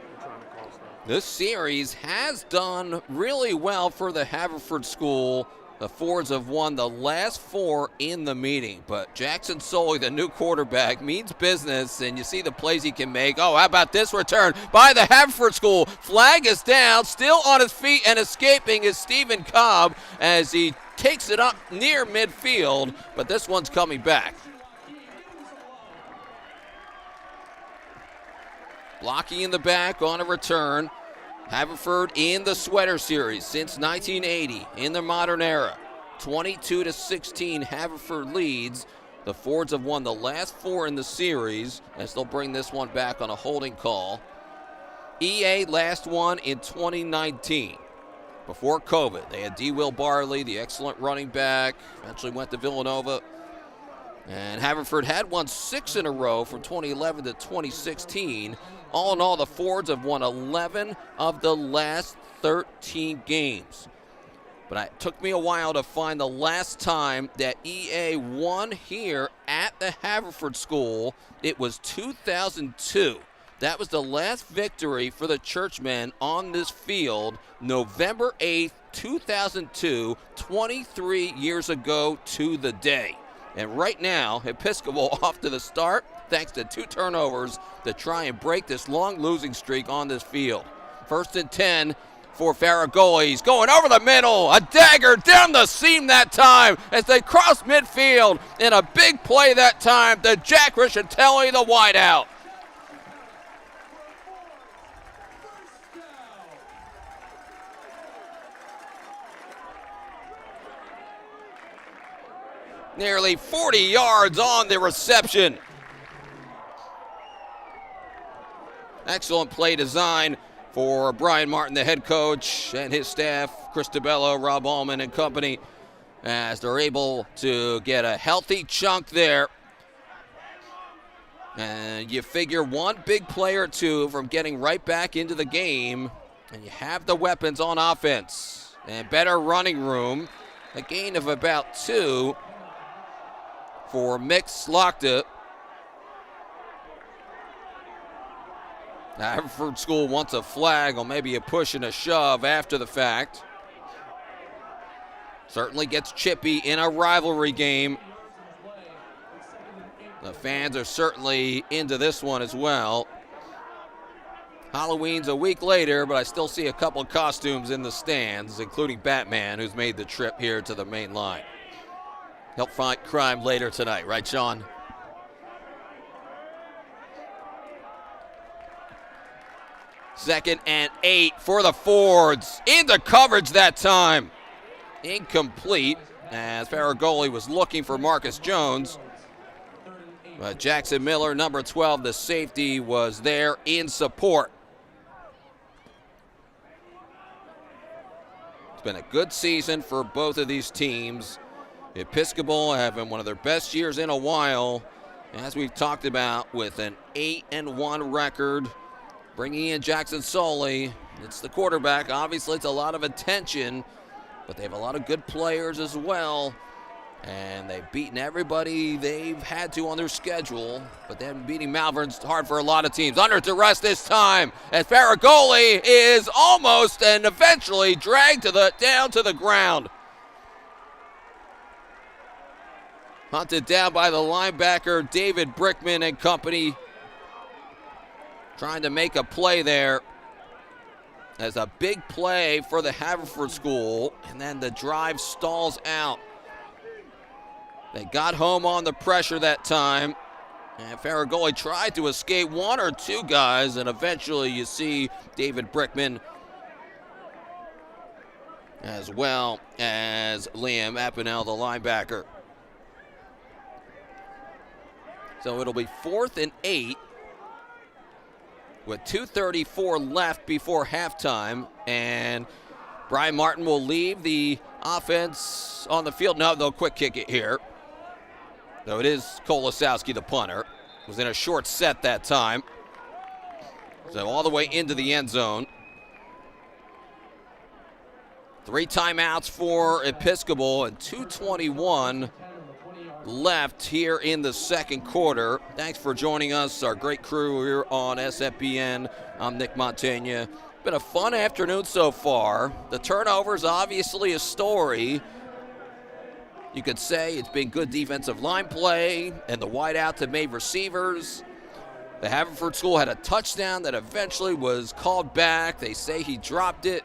I'm trying to call stuff. This series has done really well for the Haverford School. The Fords have won the last 4 in the meeting, but Jackson Soley, the new quarterback, means business, and you see the plays he can make. Oh, how about this return by the Haverford School? Flag is down, still on his feet and escaping is Stephen Cobb as he takes it up near midfield, but this one's coming back. Blocking in the back on a return. Haverford in the sweater series since 1980 in the modern era. 22-16, Haverford leads. The Fords have won the last 4 in the series as they'll bring this one back on a holding call. EA last one in 2019. before COVID. They had D. Will Barley, the excellent running back, eventually went to Villanova. And Haverford had won 6 in a row from 2011 to 2016. All in all, the Fords have won 11 of the last 13 games. But it took me a while to find the last time that EA won here at the Haverford School. It was 2002. That was the last victory for the Churchmen on this field, November 8th, 2002, 23 years ago to the day. And right now, Episcopal off to the start, thanks to 2 turnovers to try and break this long losing streak on this field. 1st and 10 for Farragoli. He's going over the middle. A dagger down the seam that time as they cross midfield. In a big play that time to Jack Rischitelli, the wideout. Nearly 40 yards on the reception. Excellent play design for Brian Martin, the head coach, and his staff, Chris DeBello, Rob Allman, and company, as they're able to get a healthy chunk there. And you figure one big play or two from getting right back into the game, and you have the weapons on offense. And better running room, a gain of about 2 for Mick Slachta. Haverford School wants a flag or maybe a push and a shove after the fact. Certainly gets chippy in a rivalry game. The fans are certainly into this one as well. Halloween's a week later, but I still see a couple of costumes in the stands, including Batman, who's made the trip here to the main line. Help fight crime later tonight, right, Sean? Second and 8 for the Fords. Into coverage that time. Incomplete, as Farragoli was looking for Marcus Jones. But Jackson Miller, number 12, the safety, was there in support. It's been a good season for both of these teams. Episcopal having one of their best years in a while, as we've talked about, with an 8-1 record. Bringing in Jackson Soley. It's the quarterback. Obviously, it's a lot of attention, but they have a lot of good players as well. And they've beaten everybody they've had to on their schedule, but then beating Malvern's hard for a lot of teams. Under duress this time, as Farragoli is almost and eventually dragged down to the ground. Hunted down by the linebacker, David Brickman and company. Trying to make a play there. As a big play for the Haverford School, and then the drive stalls out. They got home on the pressure that time, and Farragoli tried to escape 1 or 2 guys, and eventually you see David Brickman as well as Liam Appinell, the linebacker. So it'll be 4th and 8 with 2:34 left before halftime, and Brian Martin will leave the offense on the field. No, they'll quick kick it here. Though it is Kolosowski, the punter. Was in a short set that time. So all the way into the end zone. 3 timeouts for Episcopal and 2:21 left here in the second quarter. Thanks for joining us, our great crew here on SFPN. I'm Nick Montaigne. Been a fun afternoon so far. The turnovers obviously a story. You could say it's been good defensive line play, and the wideouts have made receivers. The Haverford School had a touchdown that eventually was called back. They say he dropped it,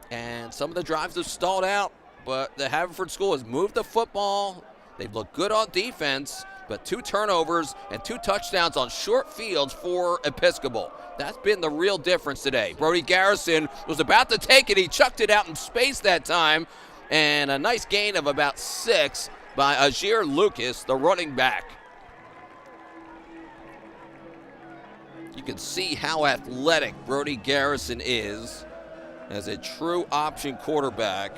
and some of the drives have stalled out, but the Haverford School has moved the football. They've looked good on defense, but 2 turnovers and 2 touchdowns on short fields for Episcopal. That's been the real difference today. Brody Garrison was about to take it. He chucked it out in space that time, and a nice gain of about 6 by Ajir Lucas, the running back. You can see how athletic Brody Garrison is. as a true option quarterback.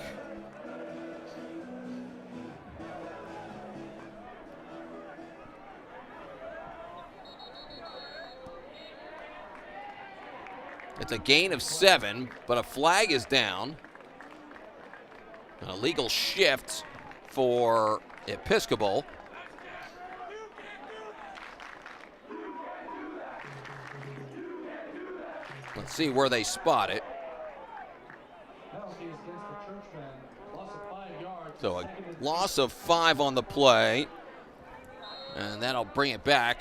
It's a gain of 7, but a flag is down. An illegal shift for Episcopal. Let's see where they spot it. So a loss of 5 on the play, and that'll bring it back.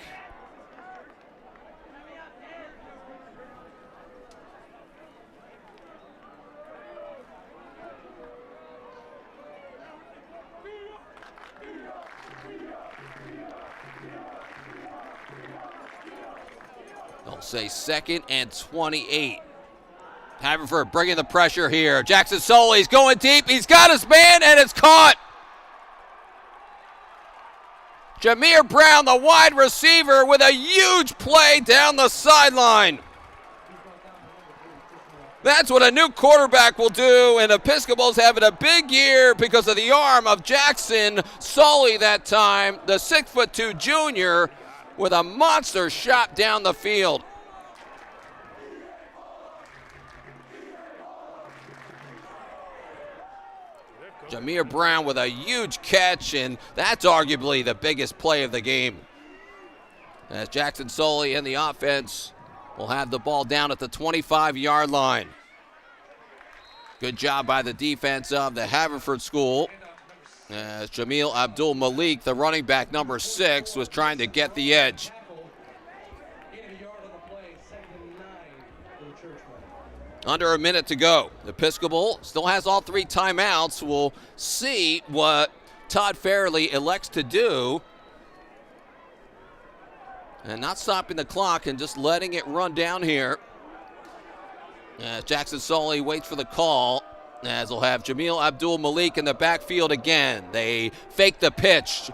They'll say 2nd and 28. Haverford bringing the pressure here. Jackson Soley's going deep. He's got his man, and it's caught. Jameer Brown, the wide receiver, with a huge play down the sideline. That's what a new quarterback will do, and Episcopal's having a big year because of the arm of Jackson Soley that time, the 6'2" junior, with a monster shot down the field. Jameer Brown with a huge catch, and that's arguably the biggest play of the game. As Jackson Soley and the offense will have the ball down at the 25-yard line. Good job by the defense of the Haverford School. As Jamil Abdul Malik, the running back number 6, was trying to get the edge. Under a minute to go. Episcopal still has all 3 timeouts. We'll see what Todd Fairley elects to do. And not stopping the clock and just letting it run down here. As Jackson Soley waits for the call. As we'll have Jamil Abdul Malik in the backfield again. They fake the pitch.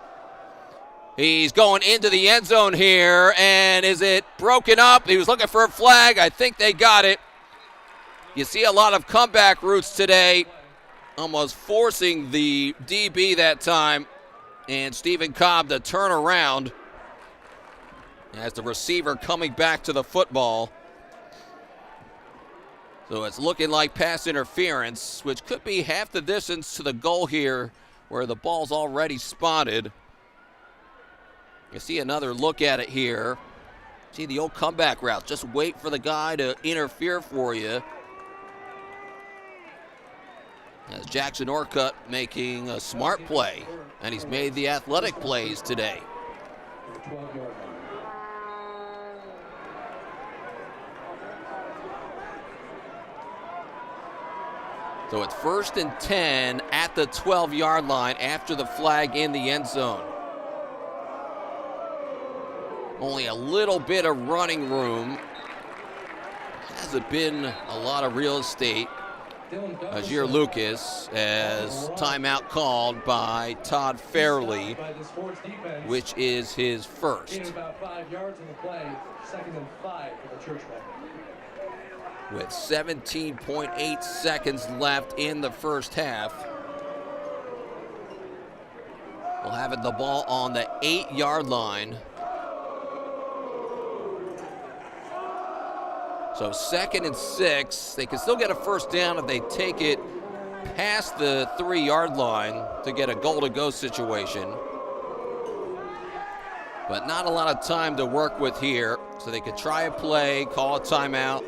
He's going into the end zone here. And is it broken up? He was looking for a flag. I think they got it. You see a lot of comeback routes today. Almost forcing the DB that time. And Stephen Cobb to turn around. As the receiver coming back to the football. So it's looking like pass interference, which could be half the distance to the goal here where the ball's already spotted. You see another look at it here. See the old comeback route. Just wait for the guy to interfere for you. As Jackson Orcutt making a smart play, and he's made the athletic plays today. So it's 1st and 10 at the 12-yard line after the flag in the end zone. Only a little bit of running room. Hasn't been a lot of real estate. Ajir Lucas as timeout called by Todd Fairley, which is his first. About 5 yards in the play, 2nd and 5 for the Churchman. With 17.8 seconds left in the first half. We'll have it the ball on the 8-yard line. So 2nd and 6. They can still get a first down if they take it past the 3-yard line to get a goal-to-go situation. But not a lot of time to work with here. So they could try a play, call a timeout.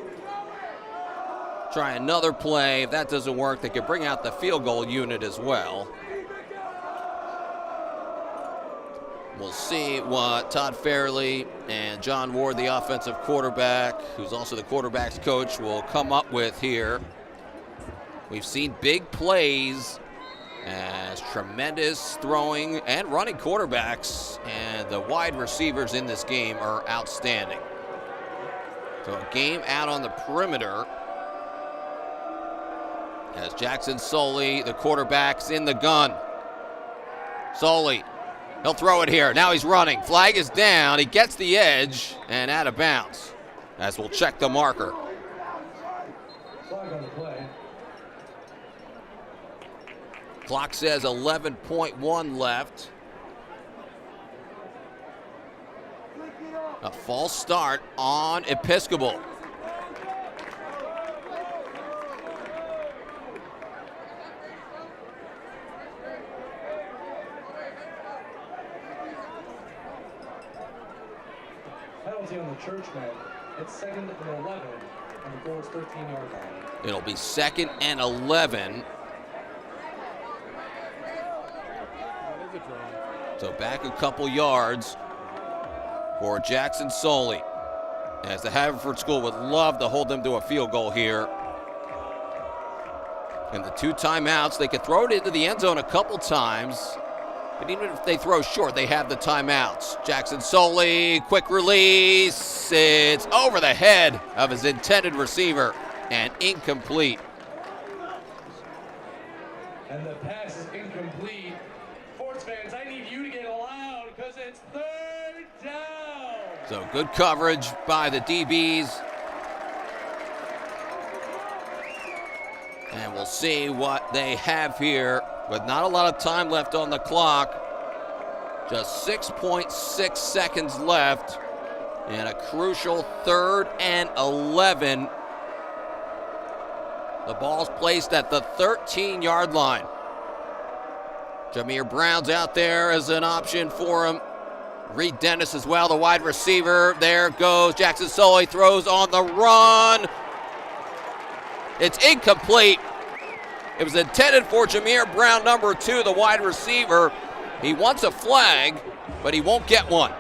Try another play. If that doesn't work, they could bring out the field goal unit as well. We'll see what Todd Fairley and John Ward, the offensive quarterback, who's also the quarterback's coach, will come up with here. We've seen big plays as tremendous throwing and running quarterbacks, and the wide receivers in this game are outstanding. So a game out on the perimeter. As Jackson Soley, the quarterback's in the gun. Soley, he'll throw it here. Now he's running. Flag is down. He gets the edge and out of bounds. As we'll check the marker. Flag on the play. Clock says 11.1 left. A false start on Episcopal. Penalty on the Churchmen. It's 2nd and 11, and the goal is 13-yard line. It'll be 2nd and 11. So back a couple yards for Jackson Soley, as the Haverford School would love to hold them to a field goal here. And the 2 timeouts, they could throw it into the end zone a couple times, but even if they throw short, they have the timeouts. Jackson Soley, quick release. It's over the head of his intended receiver and incomplete. And the pass is incomplete. Sports fans, I need you to get loud because it's 3rd down. So good coverage by the DBs. And we'll see what they have here with not a lot of time left on the clock. Just 6.6 seconds left and a crucial 3rd and 11. The ball's placed at the 13-yard line. Jameer Brown's out there as an option for him. Reed Dennis as well, the wide receiver. There goes Jackson Soley, throws on the run. It's incomplete. It was intended for Jameer Brown, number 2, the wide receiver. He wants a flag, but he won't get one.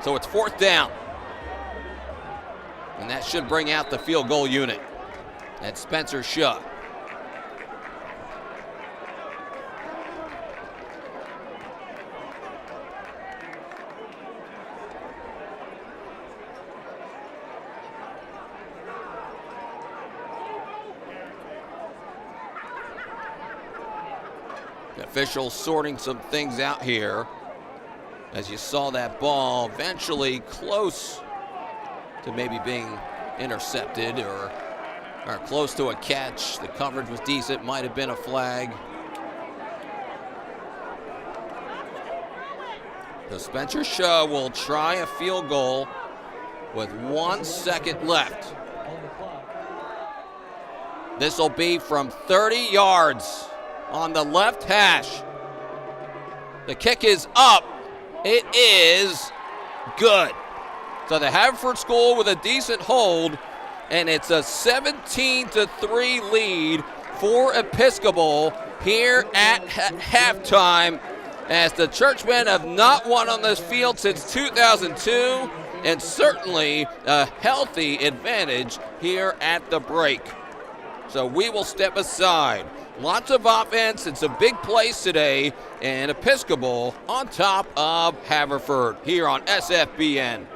So it's 4th down. And that should bring out the field goal unit. That's Spencer Shaw. The officials sorting some things out here. As you saw that ball eventually close to maybe being intercepted or close to a catch. The coverage was decent, might have been a flag. So Spencer Shaw will try a field goal with 1 second left. This will be from 30 yards on the left hash. The kick is up. It is good. So the Haverford School with a decent hold, and it's a 17-3 lead for Episcopal here at halftime, as the Churchmen have not won on this field since 2002, and certainly a healthy advantage here at the break. So we will step aside. Lots of offense and some big plays today, and Episcopal on top of Haverford here on SFBN.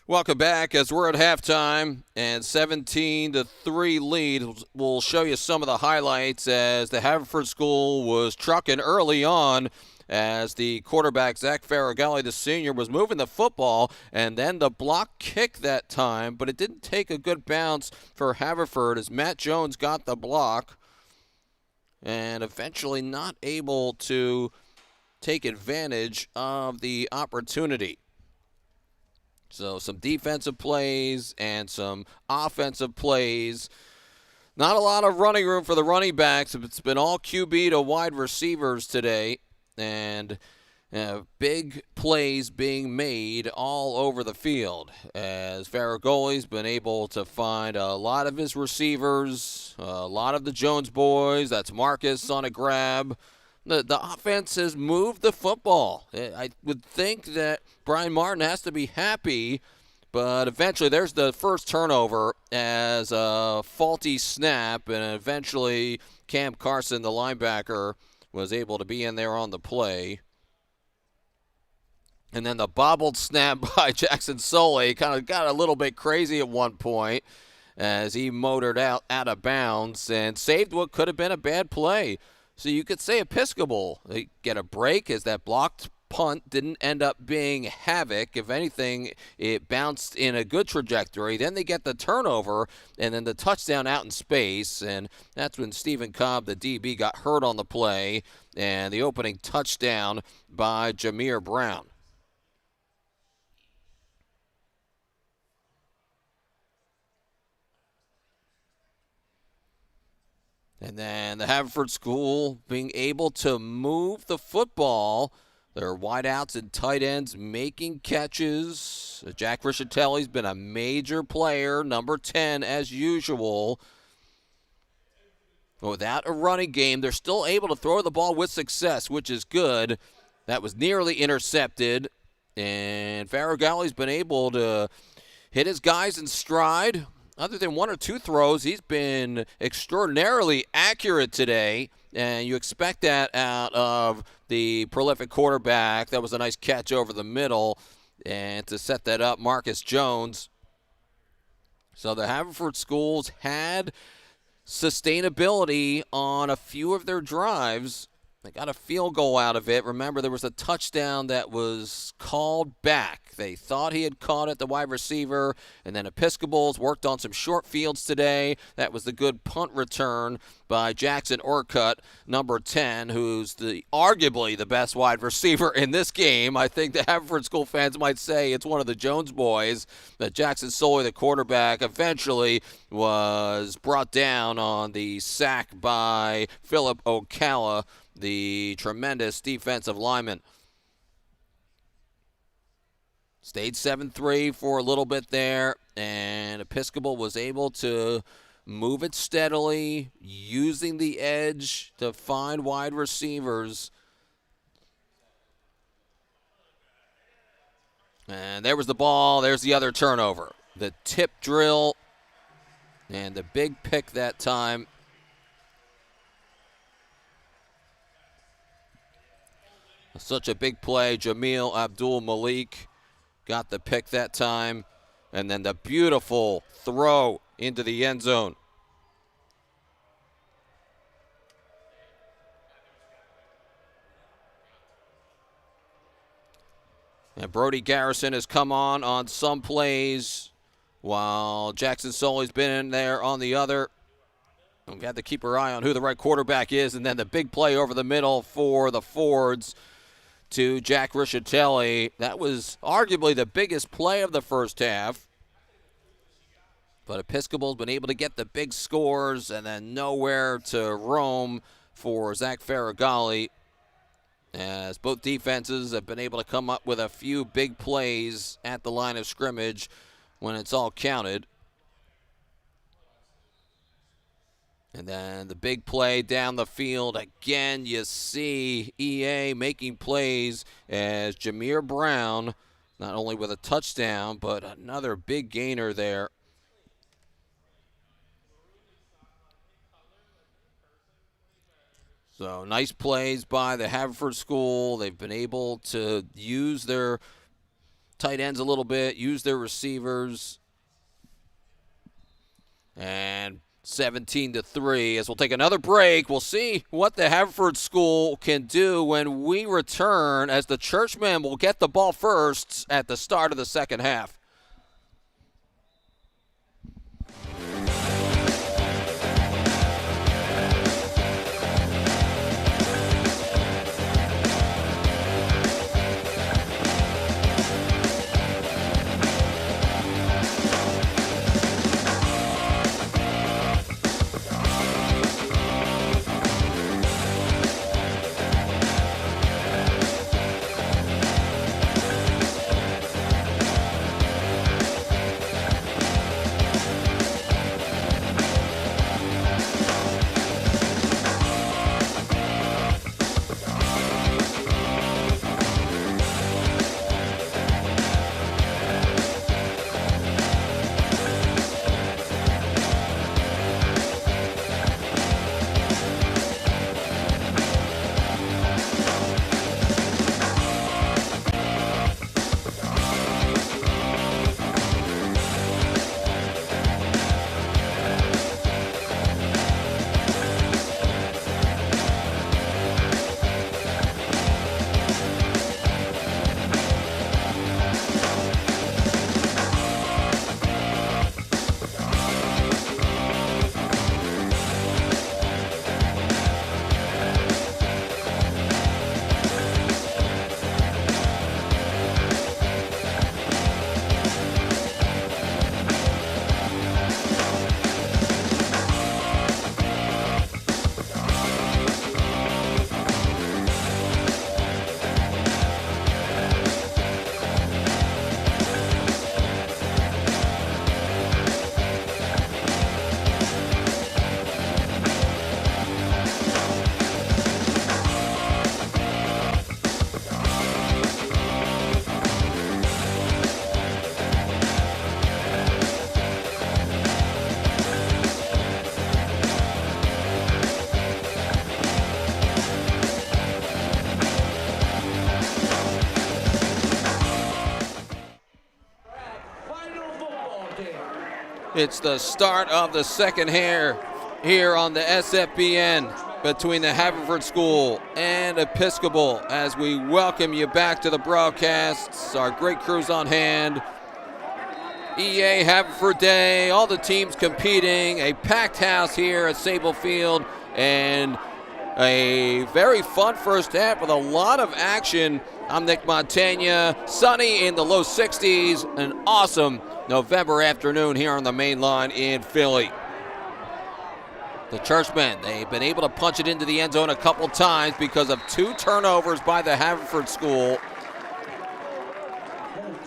Welcome back as we're at halftime and 17-3 lead. We'll show you some of the highlights as the Haverford School was trucking early on as the quarterback, Zach Faragalli, the senior, was moving the football, and then the block kick that time, but it didn't take a good bounce for Haverford as Matt Jones got the block and eventually not able to take advantage of the opportunity. So some defensive plays and some offensive plays. Not a lot of running room for the running backs. It's been all QB to wide receivers today. And big plays being made all over the field. As Farragoli's been able to find a lot of his receivers, a lot of the Jones boys. That's Marcus on a grab. The offense has moved the football. I would think that Brian Martin has to be happy, but eventually there's the first turnover as a faulty snap, and eventually Cam Carson, the linebacker, was able to be in there on the play. And then the bobbled snap by Jackson Soley kind of got a little bit crazy at one point as he motored out of bounds and saved what could have been a bad play. So you could say Episcopal, they get a break as that blocked punt didn't end up being havoc. If anything, it bounced in a good trajectory. Then they get the turnover and then the touchdown out in space. And that's when Stephen Cobb, the DB, got hurt on the play. And the opening touchdown by Jameer Brown. And then the Haverford School being able to move the football. Their wideouts and tight ends making catches. Jack Rischitelli's been a major player, number 10 as usual. Without a running game, they're still able to throw the ball with success, which is good. That was nearly intercepted. And Faragalli's been able to hit his guys in stride. Other than one or two throws, he's been extraordinarily accurate today, and you expect that out of the prolific quarterback. That was a nice catch over the middle, and to set that up, Marcus Jones. So the Haverford Schools had sustainability on a few of their drives. They got a field goal out of it. Remember, there was a touchdown that was called back. They thought he had caught it, the wide receiver, and then Episcopal's worked on some short fields today. That was the good punt return by Jackson Orcutt, number 10, who's arguably the best wide receiver in this game. I think the Haverford School fans might say it's one of the Jones boys. That Jackson Soley, the quarterback, eventually was brought down on the sack by Philip Ocala, the tremendous defensive lineman. Stayed 7-3 for a little bit there, and Episcopal was able to move it steadily, using the edge to find wide receivers. And there was the ball. There's the other turnover. The tip drill and the big pick that time. Such a big play. Jamil Abdul-Malik got the pick that time. And then the beautiful throw into the end zone. And Brody Garrison has come on some plays, while Jackson Soley's been in there on the other. We've got to keep our eye on who the right quarterback is. And then the big play over the middle for the Fords to Jack Rischitelli. That was arguably the biggest play of the first half. But Episcopal's been able to get the big scores and then nowhere to roam for Zach Faragalli, as both defenses have been able to come up with a few big plays at the line of scrimmage when it's all counted. And then the big play down the field. Again, you see EA making plays as Jameer Brown, not only with a touchdown, but another big gainer there. So nice plays by the Haverford School. They've been able to use their tight ends a little bit, use their receivers. And 17-3. As we'll take another break, we'll see what the Haverford School can do when we return, as the Churchmen will get the ball first at the start of the second half. It's the start of the second half here on the SFBN between the Haverford School and Episcopal, as we welcome you back to the broadcasts. Our great crews on hand. EA Haverford-EA, all the teams competing, a packed house here at Sable Field, and a very fun first half with a lot of action. I'm Nick Montagna. Sunny in the low 60s. An awesome November afternoon here on the main line in Philly. The Churchmen, they've been able to punch it into the end zone a couple times because of 2 turnovers by the Haverford School.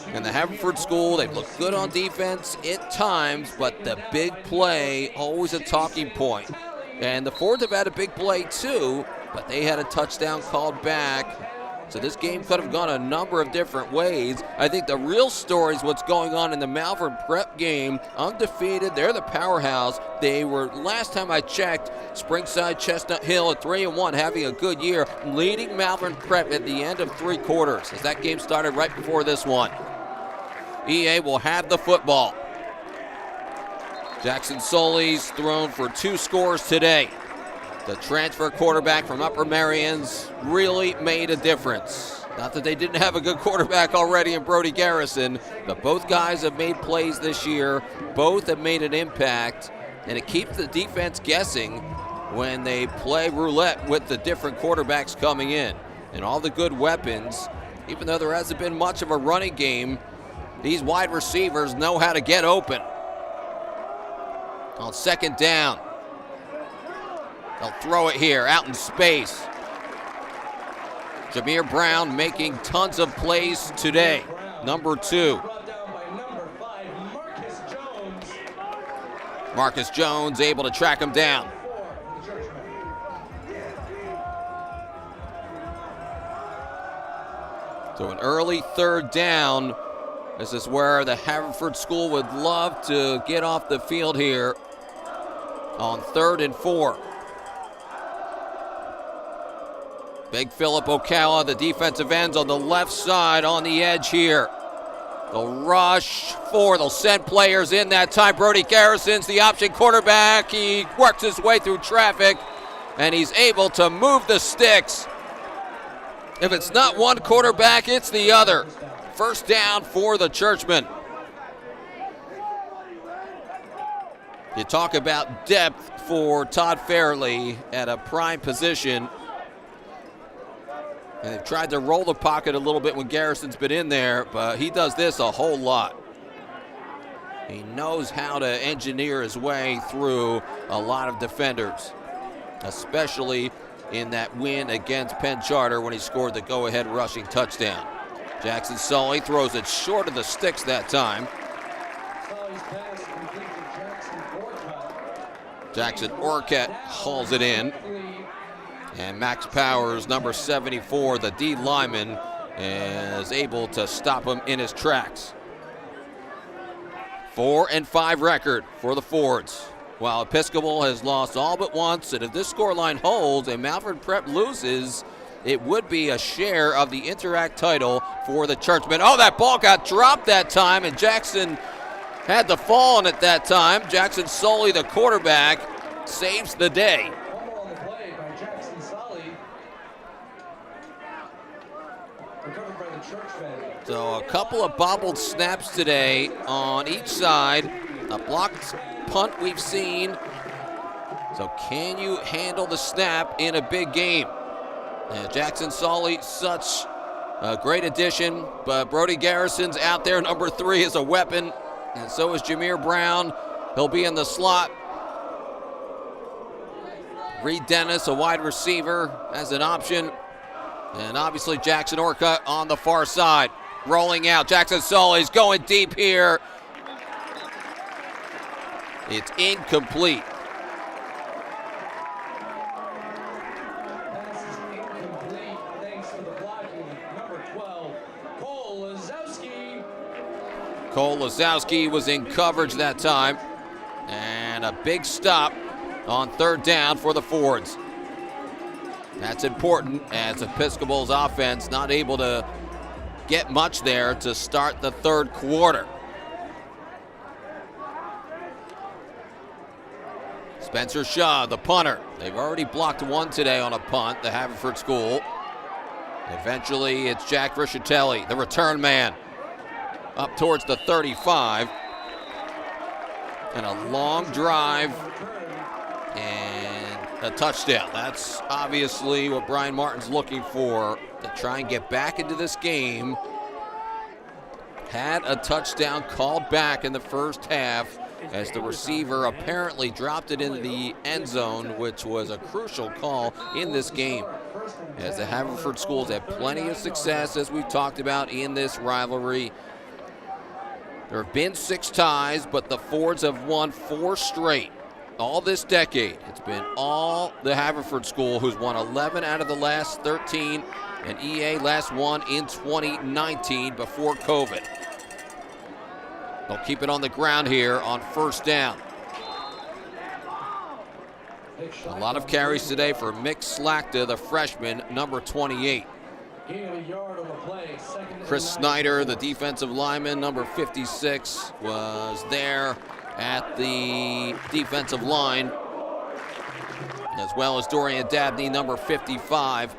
And the Haverford School, they've looked good on defense at times, but the big play, always a talking point. And the Fords have had a big play too, but they had a touchdown called back. So this game could have gone a number of different ways. I think the real story is what's going on in the Malvern Prep game. Undefeated, they're the powerhouse. They were, last time I checked, Springside Chestnut Hill at 3-1, having a good year, leading Malvern Prep at the end of 3 quarters, as that game started right before this one. EA will have the football. Jackson Solis thrown for 2 scores today. The transfer quarterback from Upper Marions really made a difference. Not that they didn't have a good quarterback already in Brody Garrison, but both guys have made plays this year. Both have made an impact, and it keeps the defense guessing when they play roulette with the different quarterbacks coming in. And all the good weapons, even though there hasn't been much of a running game, these wide receivers know how to get open. On second down, they'll throw it here, out in space. Jameer Brown making tons of plays today. Number 2. Marcus Jones able to track him down. So an early third down. This is where the Haverford School would love to get off the field here on 3rd and 4. Big Philip Ocala, the defensive ends on the left side on the edge here. They'll rush 4. They'll send players in that time. Brody Garrison's the option quarterback. He works his way through traffic, and he's able to move the sticks. If it's not one quarterback, it's the other. First down for the Churchmen. You talk about depth for Todd Fairley at a prime position. And they've tried to roll the pocket a little bit when Garrison's been in there, but he does this a whole lot. He knows how to engineer his way through a lot of defenders, especially in that win against Penn Charter when he scored the go-ahead rushing touchdown. Jackson Sully throws it short of the sticks that time. Jackson Orcutt hauls it in. And Max Powers, number 74, the D lineman, is able to stop him in his tracks. 4-5 record for the Fords, while Episcopal has lost all but once. And if this scoreline holds and Malvern Prep loses, it would be a share of the Interact title for the Churchmen. Oh, that ball got dropped that time, and Jackson had the fall on it that time. Jackson Sully, the quarterback, saves the day. So a couple of bobbled snaps today on each side. A blocked punt we've seen. So can you handle the snap in a big game? Jackson Sully, such a great addition, but Brody Garrison's out there. Number 3 is a weapon, and so is Jameer Brown. He'll be in the slot. Reed Dennis, a wide receiver, as an option. And obviously Jackson Orcutt on the far side. Rolling out, Jackson Sully's going deep here. It's incomplete. Pass is incomplete thanks to the blocking. Number 12, Cole Lazowski. Cole Lazowski was in coverage that time. And a big stop on 3rd down for the Fords. That's important as Episcopal's offense not able to get much there to start the 3rd quarter. Spencer Shaw, the punter. They've already blocked 1 today on a punt, the Haverford School. Eventually, it's Jack Rischitelli, the return man, up towards the 35. And a long drive and a touchdown. That's obviously what Brian Martin's looking for, to try and get back into this game. Had a touchdown called back in the first half as the receiver apparently dropped it into the end zone, which was a crucial call in this game. As the Haverford Schools had plenty of success, as we've talked about in this rivalry. There have been 6 ties, but the Fords have won 4 straight. All this decade, it's been all the Haverford School, who's won 11 out of the last 13, and EA last won in 2019 before COVID. They'll keep it on the ground here on 1st down. A lot of carries today for Mick Slakta, the freshman, number 28. Chris Snyder, the defensive lineman, number 56, was there at the defensive line, as well as Dorian Dabney, number 55.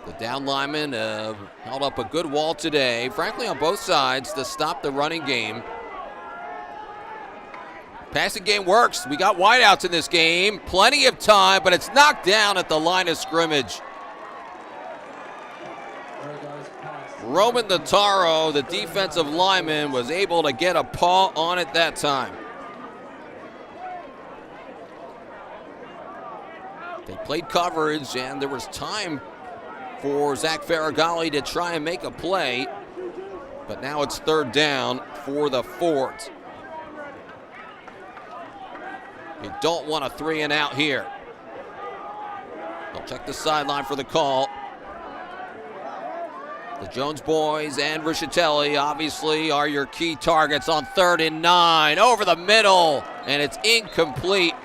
The down linemen held up a good wall today, frankly on both sides, to stop the running game. Passing game works. We got wideouts in this game. Plenty of time, but it's knocked down at the line of scrimmage. Roman Notaro, the defensive lineman, was able to get a paw on it that time. They played coverage, and there was time for Zach Faragalli to try and make a play, but now it's 3rd down for the Fords. You don't want a 3 and out here. They'll check the sideline for the call. The Jones boys and Rischitelli obviously are your key targets on 3rd and 9. Over the middle, and it's incomplete.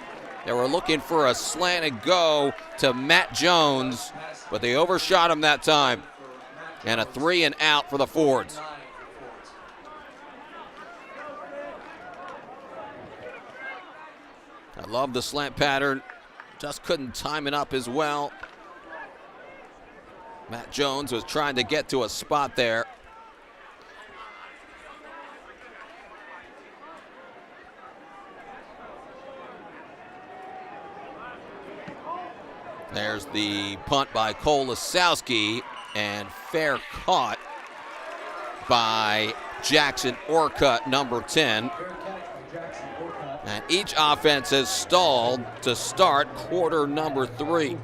They were looking for a slant and go to Matt Jones, but they overshot him that time. and a 3 and out for the Fords. I love the slant pattern. Just couldn't time it up as well. Matt Jones was trying to get to a spot there. There's the punt by Cole Lisowski, and fair caught by Jackson Orcutt, number 10. And each offense has stalled to start quarter number 3.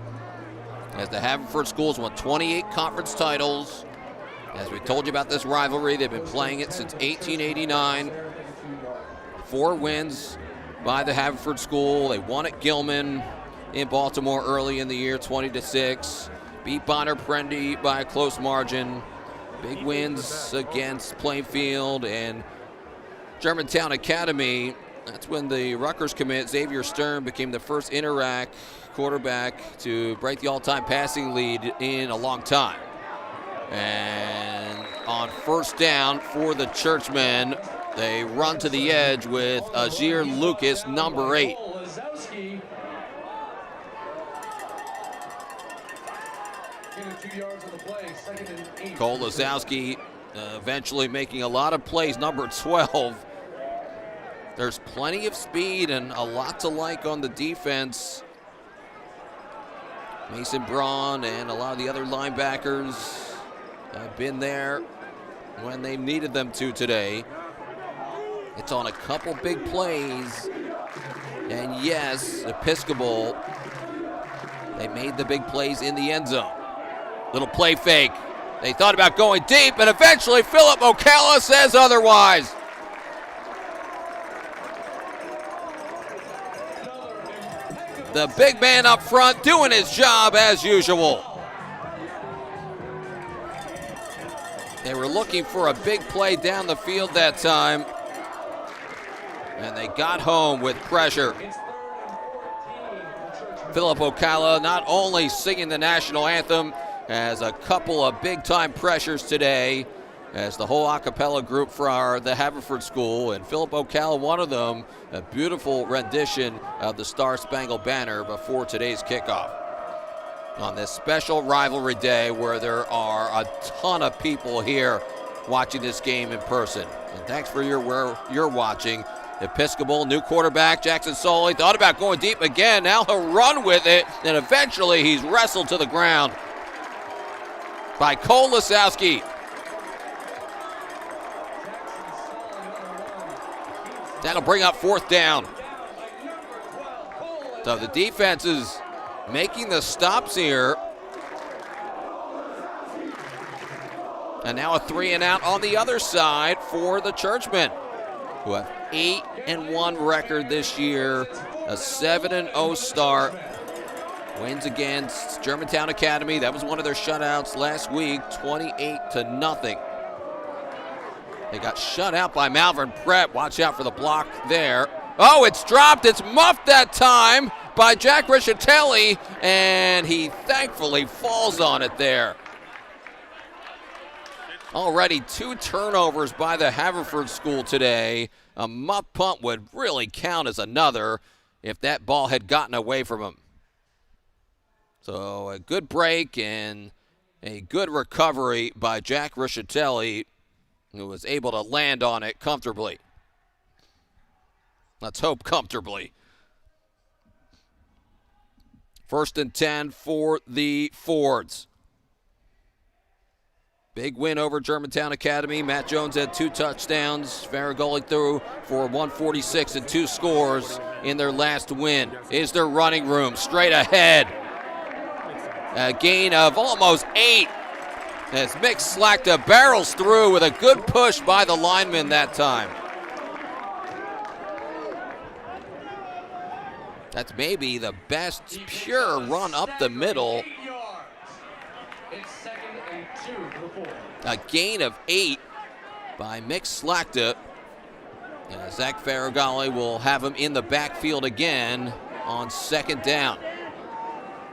As the Haverford Schools won 28 conference titles. As we told you about this rivalry, they've been playing it since 1889. 4 wins by the Haverford School. They won at Gilman in Baltimore early in the year, 20-6. Beat Bonner Prendy by a close margin. Big wins against Plainfield and Germantown Academy. That's when the Rutgers commit Xavier Stern became the first Interac quarterback to break the all-time passing lead in a long time. And on first down for the Churchmen, they run to the edge with Azir Lucas, number 8. Cole Lisowski eventually making a lot of plays, number 12. There's plenty of speed and a lot to like on the defense. Mason Braun and a lot of the other linebackers have been there when they needed them to today. It's on a couple big plays. And yes, Episcopal, they made the big plays in the end zone. Little play fake. They thought about going deep, and eventually Philip Ocala says otherwise. The big man up front doing his job as usual. They were looking for a big play down the field that time, and they got home with pressure. Philip Ocala not only singing the national anthem, has a couple of big-time pressures today as the whole a cappella group for the Haverford School, and Philip Ocala, one of them, a beautiful rendition of the Star Spangled Banner before today's kickoff. On this special rivalry day where there are a ton of people here watching this game in person. And thanks for where you're watching. Episcopal, new quarterback, Jackson Soley, thought about going deep again. Now he'll run with it, and eventually he's wrestled to the ground by Cole Lisowski. That'll bring up fourth down. So the defense is making the stops here. And now a 3 and out on the other side for the Churchmen, who have 8-1 record this year, a 7-0 start. Wins against Germantown Academy. That was one of their shutouts last week, 28-0. They got shut out by Malvern Prep. Watch out for the block there. Oh, it's dropped. It's muffed that time by Jack Richatelli, and he thankfully falls on it there. Already 2 turnovers by the Haverford School today. A muff punt would really count as another if that ball had gotten away from him. So a good break and a good recovery by Jack Richatelli, who was able to land on it comfortably. Let's hope comfortably. 1st and 10 for the Fords. Big win over Germantown Academy. Matt Jones had 2 touchdowns. Farragoli threw for 146 and 2 scores in their last win. Is their running room straight ahead? A gain of almost 8 as Mick Slachta barrels through with a good push by the lineman that time. That's maybe the best pure run up the middle. A gain of 8 by Mick Slachta. Zach Farragoli will have him in the backfield again on 2nd down.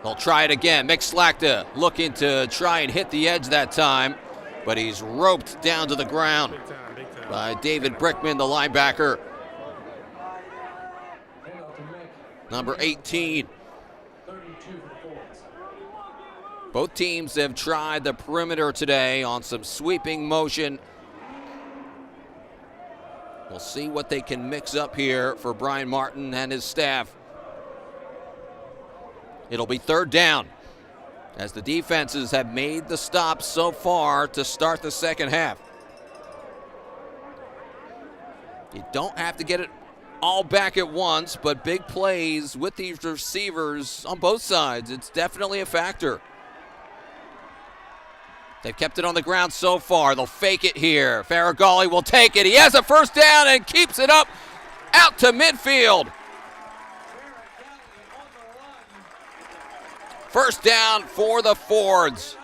They'll try it again. Mick Slachta looking to try and hit the edge that time. but he's roped down to the ground Big time. by David Brickman, the linebacker. Number 18. 32 for the Fords. Both teams have tried the perimeter today on some sweeping motion. We'll see what they can mix up here for Brian Martin and his staff. It'll be third down as the defenses have made the stops so far to start the second half. You don't have to get it all back at once, but big plays with these receivers on both sides, it's definitely a factor. They've kept it on the ground so far. They'll fake it here. Faragali will take it. He has a first down and keeps it up out to midfield. First down for the Fords.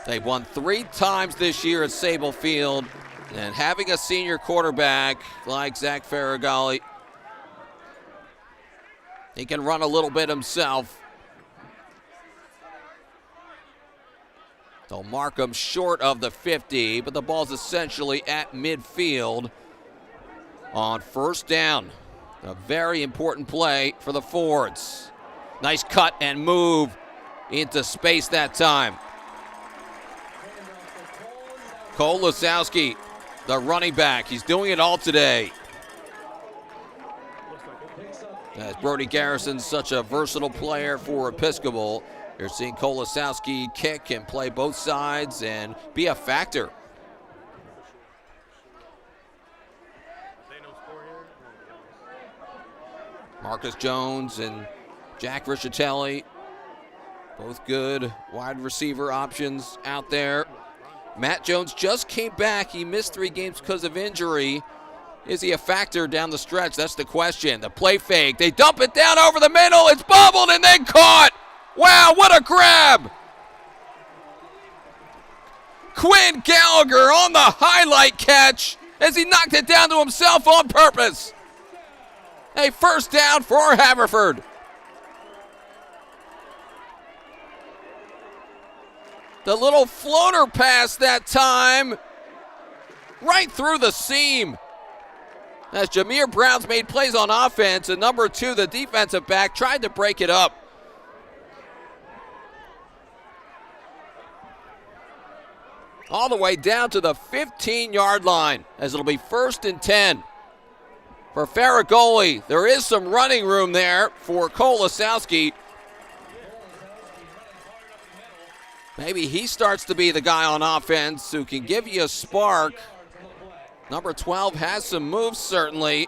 They've won 3 times this year at Sable Field, and having a senior quarterback like Zach Faragali, he can run a little bit himself. They'll mark him short of the 50, but the ball's essentially at midfield on first down. A very important play for the Fords. Nice cut and move into space that time. Cole Lasowski, the running back. He's doing it all today. As Brody Garrison's such a versatile player for Episcopal, you're seeing Cole Lasowski kick and play both sides and be a factor. Marcus Jones and Jack Riccitelli, both good wide receiver options out there. Matt Jones just came back. He missed 3 games because of injury. Is he a factor down the stretch? That's the question. The play fake. They dump it down over the middle. It's bobbled and then caught. Wow, what a grab! Quinn Gallagher on the highlight catch as he knocked it down to himself on purpose. A first down for Haverford. The little floater pass that time, right through the seam. As Jameer Brown's made plays on offense, and number 2, the defensive back, tried to break it up. All the way down to the 15-yard line, as it'll be 1st and 10. For Faragoli, there is some running room there for Cole Lasowski. Maybe he starts to be the guy on offense who can give you a spark. Number 12 has some moves, certainly.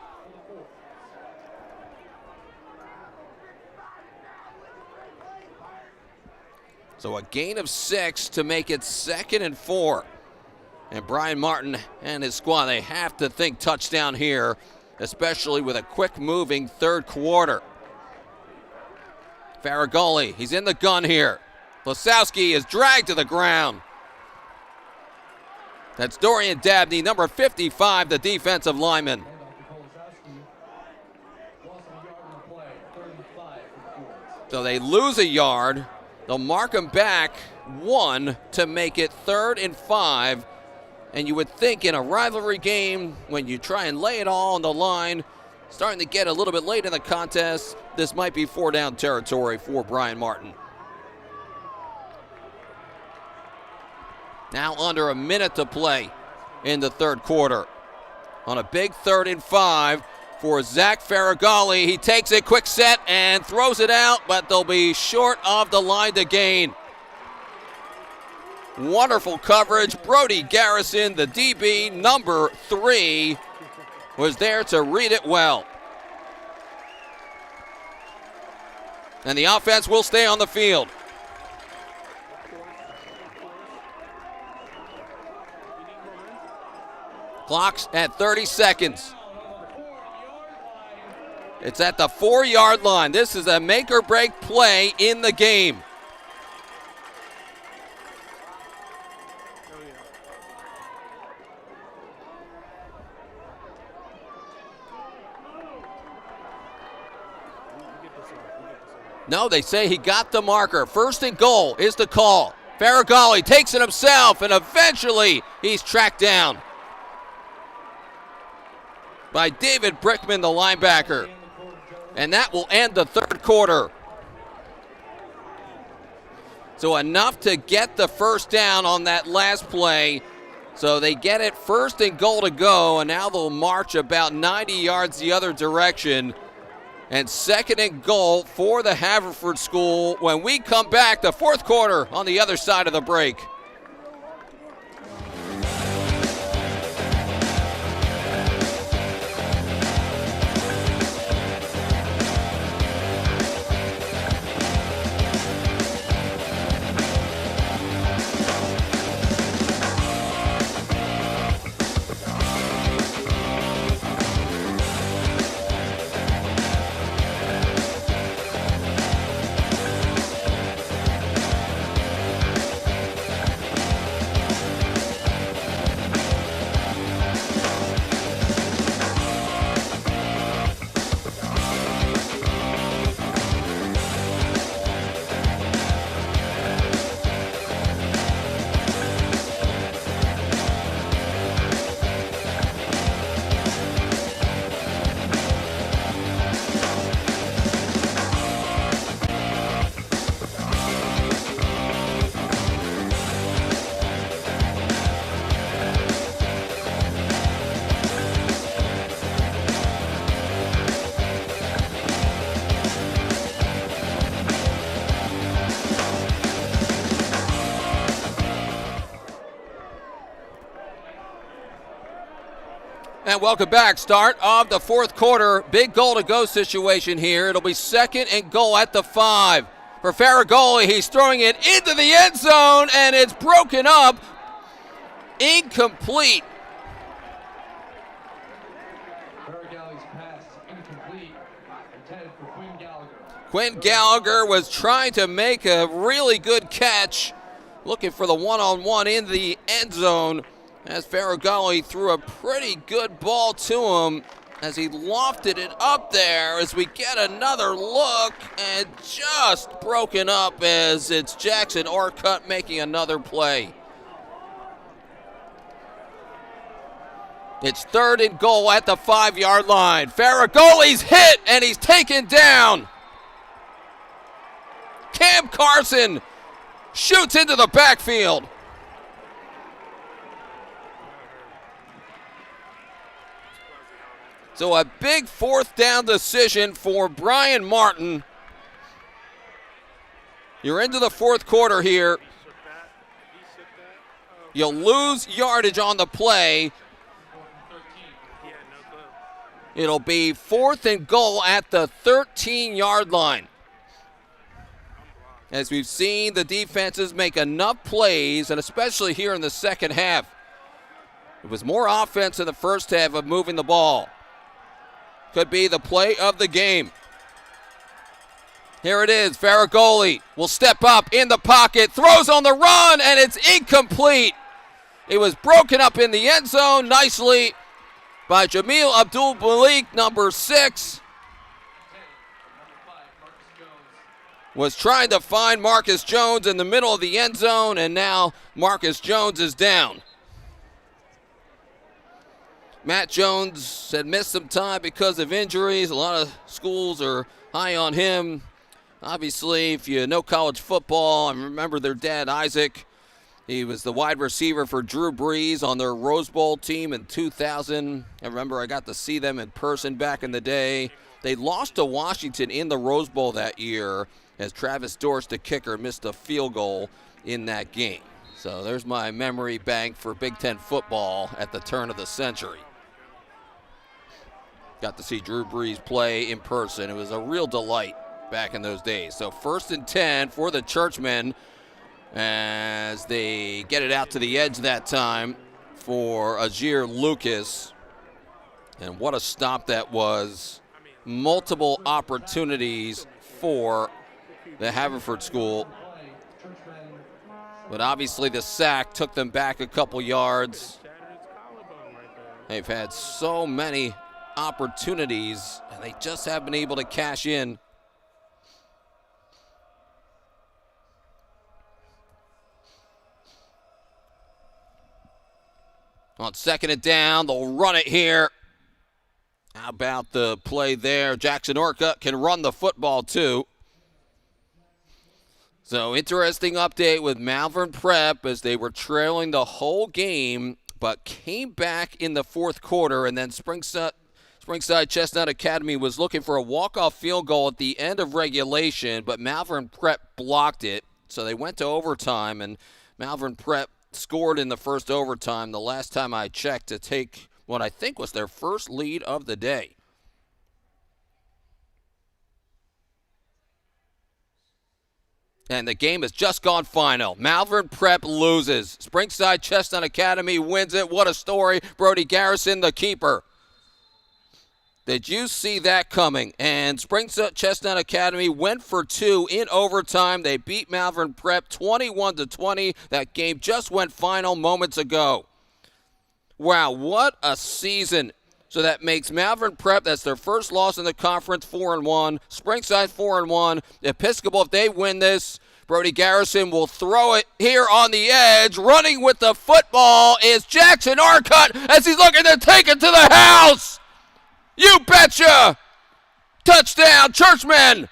So a gain of 6 to make it 2nd and 4. And Brian Martin and his squad, they have to think touchdown here, especially with a quick-moving third quarter. Faragoli, he's in the gun here. Lasowski is dragged to the ground. That's Dorian Dabney, number 55, the defensive lineman. So they lose a yard. They'll mark him back 1 to make it 3rd and 5. And you would think in a rivalry game, when you try and lay it all on the line, starting to get a little bit late in the contest, this might be 4-down territory for Brian Martin. Now under a minute to play in the third quarter. On a big 3rd and 5 for Zach Faragali. He takes it, quick set, and throws it out, but they'll be short of the line to gain. Wonderful coverage. Brody Garrison, the DB, number 3, was there to read it well. And the offense will stay on the field. Clock's at 30 seconds. It's at the 4-yard line. This is a make-or-break play in the game. No, they say he got the marker. 1st and goal is the call. Faragalli takes it himself, and eventually he's tracked down by David Brickman, the linebacker. And that will end the third quarter. So enough to get the first down on that last play. So they get it 1st and goal to go, and now they'll march about 90 yards the other direction. And 2nd and goal for the Haverford School when we come back, the fourth quarter on the other side of the break. And welcome back. Start of the fourth quarter. Big goal to go situation here. It'll be 2nd and goal at the 5. For Faragalli, he's throwing it into the end zone, and it's broken up. Incomplete. Faragalli's pass incomplete. Intended for Quinn Gallagher. Quinn Gallagher was trying to make a really good catch, looking for the one-on-one in the end zone, as Faragalli threw a pretty good ball to him as he lofted it up there as we get another look, and just broken up as it's Jackson Orcutt making another play. It's 3rd and goal at the 5-yard line. Faragalli's hit and he's taken down. Cam Carson shoots into the backfield. So a big 4th down decision for Brian Martin. You're into the fourth quarter here. You'll lose yardage on the play. It'll be 4th and goal at the 13-yard line. As we've seen the defenses make enough plays, and especially here in the second half. It was more offense in the first half of moving the ball. Could be the play of the game. Here it is. Faragalli will step up in the pocket, throws on the run, and it's incomplete. It was broken up in the end zone nicely by Jamil Abdul-Malik, number 6. Was trying to find Marcus Jones in the middle of the end zone, and now Marcus Jones is down. Matt Jones had missed some time because of injuries. A lot of schools are high on him. Obviously, if you know college football, and remember their dad, Isaac, he was the wide receiver for Drew Brees on their Rose Bowl team in 2000. I remember I got to see them in person back in the day. They lost to Washington in the Rose Bowl that year as Travis Dorsch, the kicker, missed a field goal in that game. So there's my memory bank for Big Ten football at the turn of the century. Got to see Drew Brees play in person. It was a real delight back in those days. So 1st and 10 for the Churchmen as they get it out to the edge that time for Ajir Lucas. And what a stop that was. Multiple opportunities for the Haverford School. But obviously the sack took them back a couple yards. They've had so many opportunities, and they just haven't been able to cash in. On 2nd and down, they'll run it here. How about the play there? Jackson Orcutt can run the football too. So interesting update with Malvern Prep as they were trailing the whole game, but came back in the 4th quarter, and then Springside Chestnut Academy was looking for a walk-off field goal at the end of regulation, but Malvern Prep blocked it. So they went to overtime, and Malvern Prep scored in the first overtime the last time I checked to take what I think was their first lead of the day. And the game has just gone final. Malvern Prep loses. Springside Chestnut Academy wins it. What a story. Brody Garrison, the keeper. Did you see that coming? And Springside Chestnut Academy went for 2 in overtime. They beat Malvern Prep 21-20. That game just went final moments ago. Wow, what a season. So that makes Malvern Prep, that's their first loss in the conference, 4-1. Springside 4-1. Episcopal, if they win this, Brody Garrison will throw it here on the edge. Running with the football is Jackson Orcutt as he's looking to take it to the house. You betcha! Touchdown, Churchman!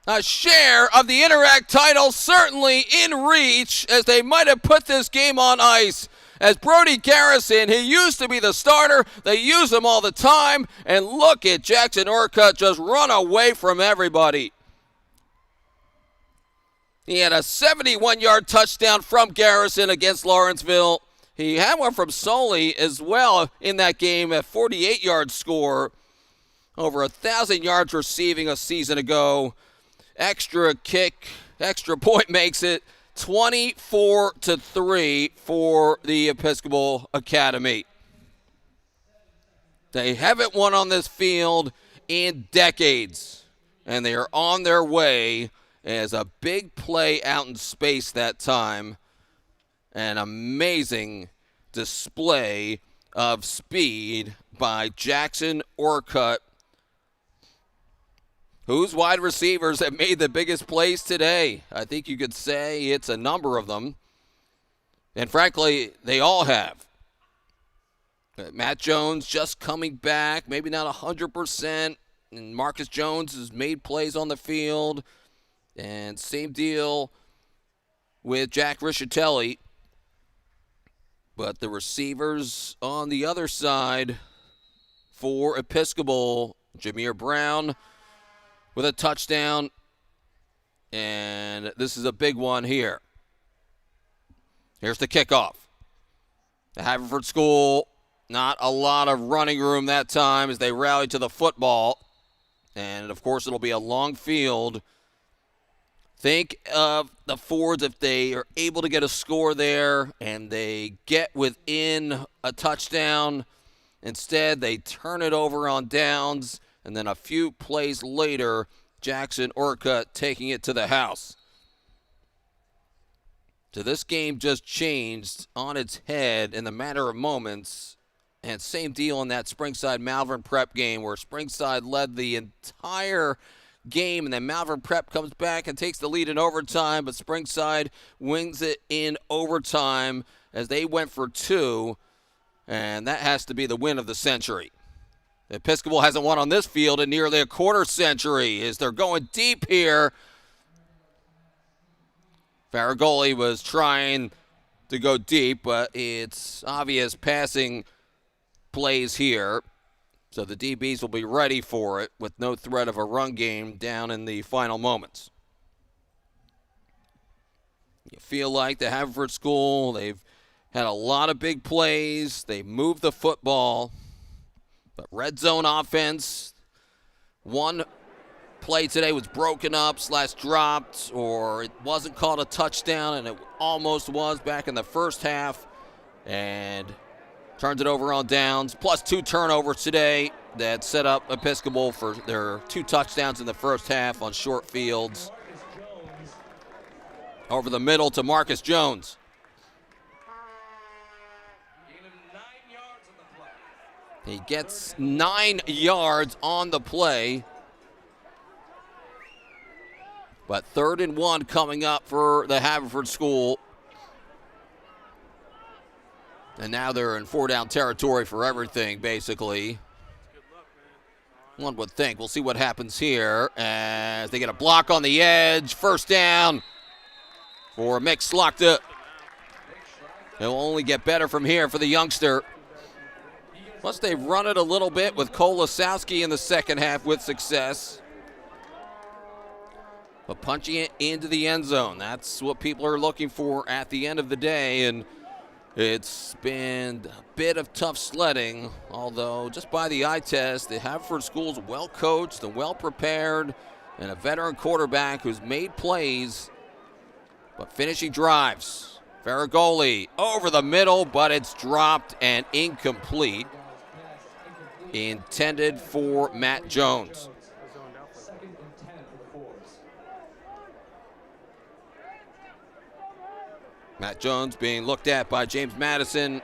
A share of the Interact title certainly in reach as they might have put this game on ice. As Brody Garrison, he used to be the starter. They use him all the time. And look at Jackson Orcutt just run away from everybody. He had a 71-yard touchdown from Garrison against Lawrenceville. He had one from Soley as well in that game, a 48-yard score. Over 1,000 yards receiving a season ago. Extra kick, extra point makes it 24-3 for the Episcopal Academy. They haven't won on this field in decades, and they are on their way. As a big play out in space that time. An amazing display of speed by Jackson Orcutt, whose wide receivers have made the biggest plays today. I think you could say it's a number of them. And frankly, they all have. Matt Jones just coming back, maybe not 100%. And Marcus Jones has made plays on the field. And same deal with Jack Riccitelli. But the receivers on the other side for Episcopal, Jameer Brown with a touchdown. And this is a big one here. Here's the kickoff. The Haverford School, not a lot of running room that time as they rally to the football. And, of course, it'll be a long field. Think of the Fords if they are able to get a score there and they get within a touchdown. Instead, they turn it over on downs, and then a few plays later, Jackson Orcutt taking it to the house. So this game just changed on its head in the matter of moments. And same deal in that Springside Malvern Prep game where Springside led the entire game, and then Malvern Prep comes back and takes the lead in overtime, but Springside wins it in overtime as they went for 2, and that has to be the win of the century. Episcopal hasn't won on this field in nearly a quarter century as they're going deep here. Farragoli was trying to go deep, but it's obvious passing plays here. So the DBs will be ready for it with no threat of a run game down in the final moments. You feel like the Haverford School, they've had a lot of big plays. They moved the football. But red zone offense, one play today was broken up / dropped, or it wasn't called a touchdown, and it almost was back in the first half. And turns it over on downs, plus 2 turnovers today that set up Episcopal for their 2 touchdowns in the first half on short fields. Over the middle to Marcus Jones. He gets 9 yards on the play. But 3rd and 1 coming up for the Haverford School. And now they're in 4-down territory for everything, basically. One would think. We'll see what happens here as they get a block on the edge. 1st down for Mick Slachta. It'll only get better from here for the youngster. Plus, they've run it a little bit with Cole Lasowski in the second half with success. But punching it into the end zone, that's what people are looking for at the end of the day. And it's been a bit of tough sledding, although just by the eye test, the Haverford School's well coached and well prepared, and a veteran quarterback who's made plays, but finishing drives. Farragoli over the middle, but it's dropped and incomplete. Intended for Matt Jones. Matt Jones being looked at by James Madison.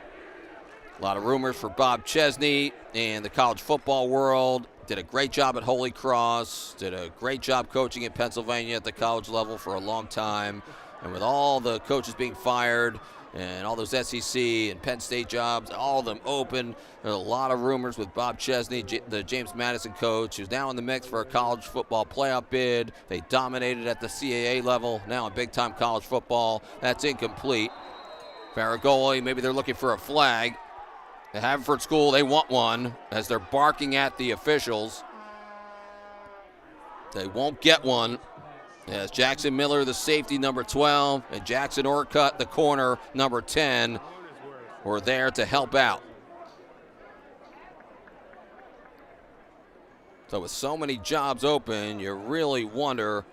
A lot of rumors for Bob Chesney in the college football world. Did a great job at Holy Cross. Did a great job coaching in Pennsylvania at the college level for a long time. And with all the coaches being fired and all those SEC and Penn State jobs, all of them open, there's a lot of rumors with Bob Chesney, the James Madison coach, who's now in the mix for a college football playoff bid. They dominated at the CAA level, now in big-time college football. That's incomplete. Farragoli, maybe they're looking for a flag. The Haverford School, they want one as they're barking at the officials. They won't get one. As Jackson Miller, the safety, number 12, and Jackson Orcutt, the corner, number 10, were there to help out. So with so many jobs open, you really wonder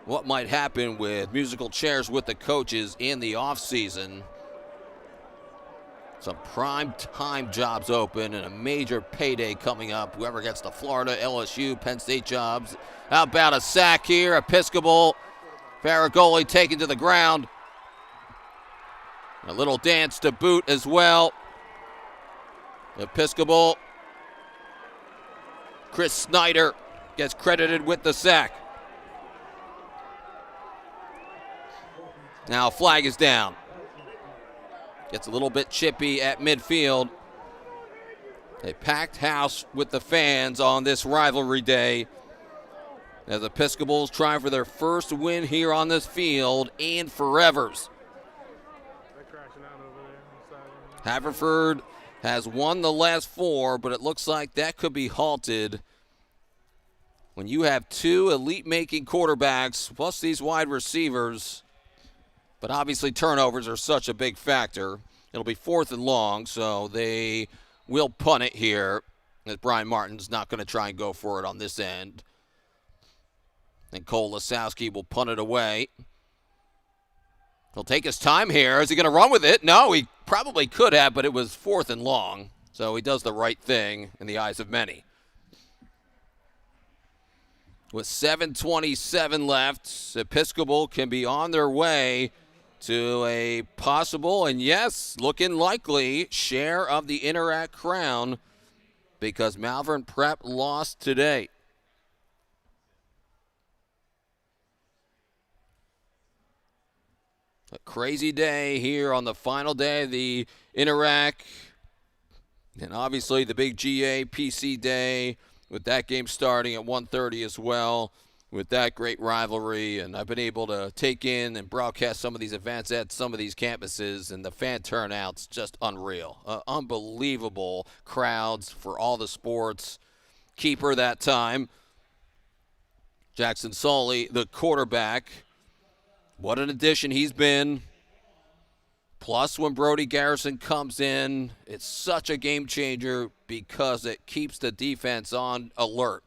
what might happen with musical chairs with the coaches in the offseason. Some prime time jobs open and a major payday coming up. Whoever gets the Florida, LSU, Penn State jobs. How about a sack here? Episcopal. Farragoli taken to the ground. A little dance to boot as well. Episcopal. Chris Snyder gets credited with the sack. Now a flag is down. Gets a little bit chippy at midfield. A packed house with the fans on this rivalry day as Episcopal's trying for their first win here on this field in forevers. Haverford has won the last 4, but it looks like that could be halted when you have 2 elite-making quarterbacks plus these wide receivers. But obviously turnovers are such a big factor. It'll be 4th and long, so they will punt it here, as Brian Martin's not going to try and go for it on this end. And Cole Lasowski will punt it away. He'll take his time here. Is he going to run with it? No, he probably could have, but it was 4th and long. So he does the right thing in the eyes of many. With 7:27 left, Episcopal can be on their way to a possible, and yes, looking likely, share of the Interact crown because Malvern Prep lost today. A crazy day here on the final day of the Interact, and obviously the big GA PC day with that game starting at 1:30 as well. With that great rivalry, and I've been able to take in and broadcast some of these events at some of these campuses, and the fan turnout's just unreal. Unbelievable crowds for all the sports. Keeper that time, Jackson Sully, the quarterback. What an addition he's been. Plus, when Brody Garrison comes in, it's such a game changer because it keeps the defense on alert.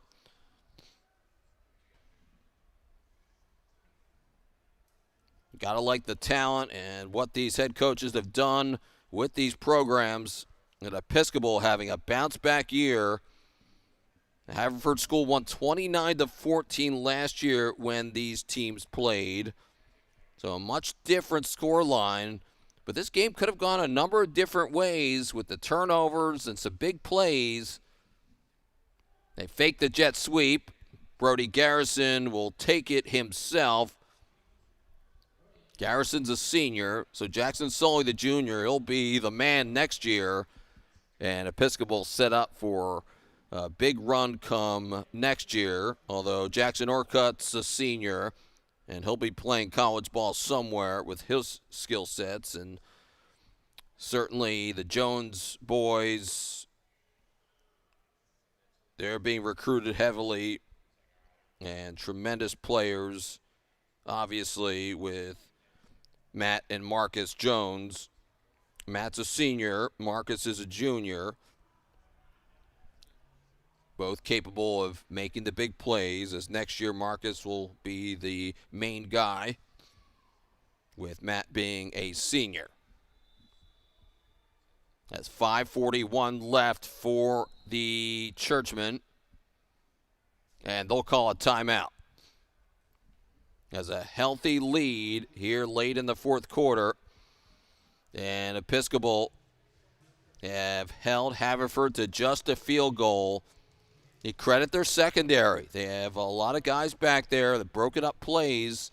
Got to like the talent and what these head coaches have done with these programs. And Episcopal having a bounce-back year. The Haverford School won 29-14 last year when these teams played. So a much different score line. But this game could have gone a number of different ways with the turnovers and some big plays. They faked the jet sweep. Brody Garrison will take it himself. Garrison's a senior, so Jackson Sully, the junior, he'll be the man next year. And Episcopal set up for a big run come next year, although Jackson Orcutt's a senior, and he'll be playing college ball somewhere with his skill sets. And certainly the Jones boys, they're being recruited heavily, and tremendous players, obviously, with Matt and Marcus Jones. Matt's a senior, Marcus is a junior. Both capable of making the big plays, as next year Marcus will be the main guy, with Matt being a senior. That's 5:41 left for the Churchmen, and they'll call a timeout. As a healthy lead here late in the fourth quarter, and Episcopal have held Haverford to just a field goal. You credit their secondary. They have a lot of guys back there that broken up plays.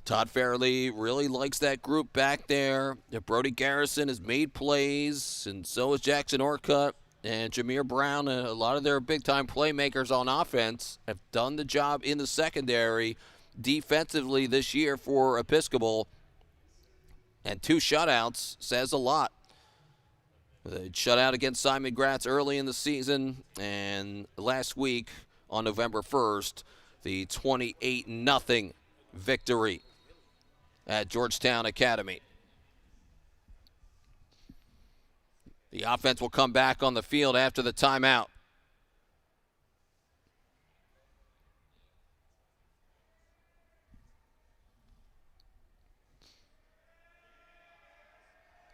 Todd Fairley really likes that group back there. Brody Garrison has made plays, and so has Jackson Orcutt. And Jameer Brown, and a lot of their big-time playmakers on offense have done the job in the secondary defensively this year for Episcopal. And 2 shutouts says a lot. They shut out against Simon Gratz early in the season, and last week on November 1st, the 28-0 victory at Georgetown Academy. The offense will come back on the field after the timeout.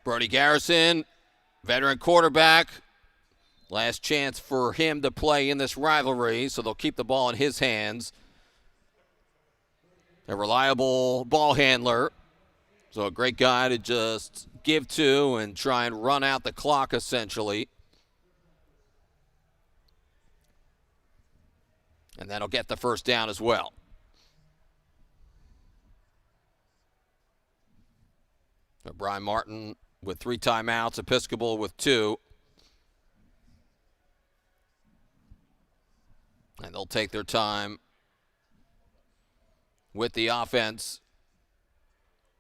Brody Garrison, veteran quarterback. Last chance for him to play in this rivalry, so they'll keep the ball in his hands. A reliable ball handler, so a great guy to just give to and try and run out the clock, essentially. And that'll get the first down as well. Brian Martin with 3 timeouts, Episcopal with 2. And they'll take their time with the offense.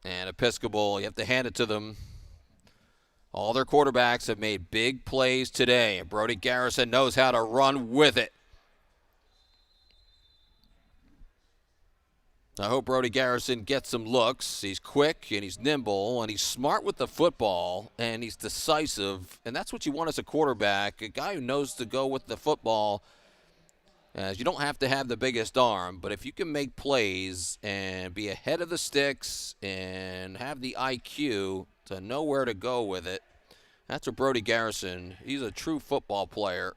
And Episcopal, you have to hand it to them. All their quarterbacks have made big plays today. And Brody Garrison knows how to run with it. I hope Brody Garrison gets some looks. He's quick and he's nimble and he's smart with the football and he's decisive. And that's what you want as a quarterback, a guy who knows to go with the football. As you don't have to have the biggest arm, but if you can make plays and be ahead of the sticks and have the IQ to know where to go with it, that's what Brody Garrison, he's a true football player.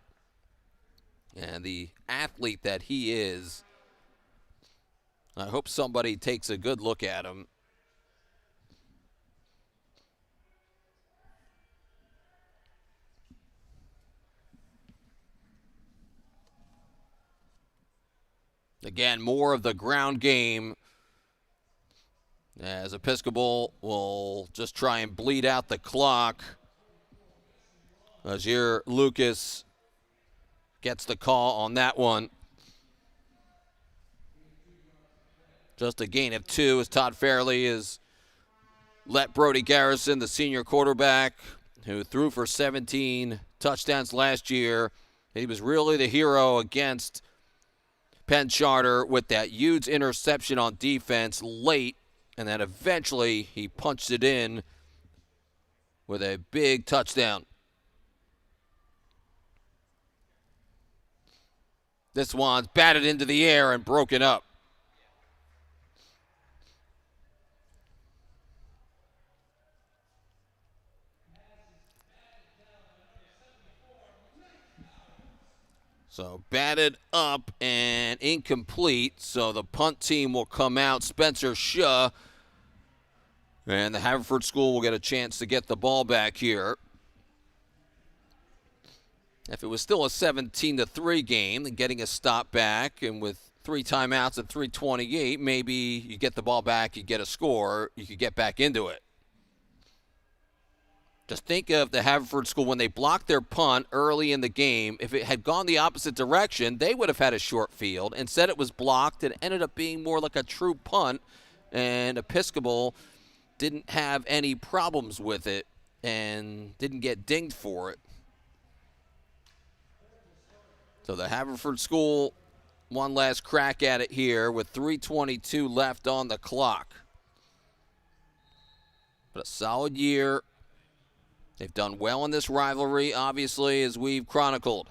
And the athlete that he is, I hope somebody takes a good look at him. Again, more of the ground game as Episcopal will just try and bleed out the clock. Azir Lucas gets the call on that one. Just a gain of 2 as Todd Fairley has let Brody Garrison, the senior quarterback, who threw for 17 touchdowns last year. He was really the hero against Penn Charter with that huge interception on defense late, and then eventually he punched it in with a big touchdown. This one's batted into the air and broken up. So batted up and incomplete. So the punt team will come out. Spencer Shaw. And the Haverford School will get a chance to get the ball back here. If it was still a 17-3 game, then getting a stop back, and with 3 timeouts at 3:28, maybe you get the ball back, you get a score, you could get back into it. Just think of the Haverford School when they blocked their punt early in the game. If it had gone the opposite direction, they would have had a short field. Instead, it was blocked. It ended up being more like a true punt, and Episcopal didn't have any problems with it and didn't get dinged for it. So the Haverford School, one last crack at it here with 3:22 left on the clock. But a solid year. They've done well in this rivalry, obviously, as we've chronicled.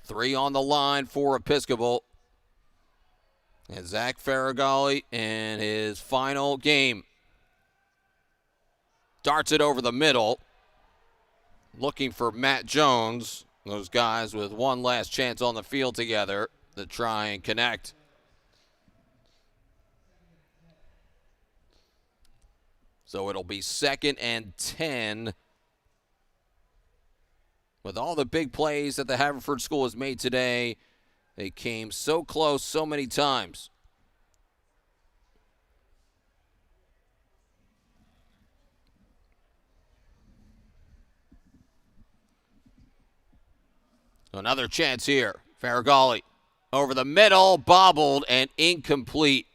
Three on the line for Episcopal. And Zach Faragali in his final game. Darts it over the middle. Looking for Matt Jones. Those guys with one last chance on the field together to try and connect. So it'll be 2nd and 10. With all the big plays that the Haverford School has made today, they came so close so many times. Another chance here. Faragali over the middle, bobbled and incomplete.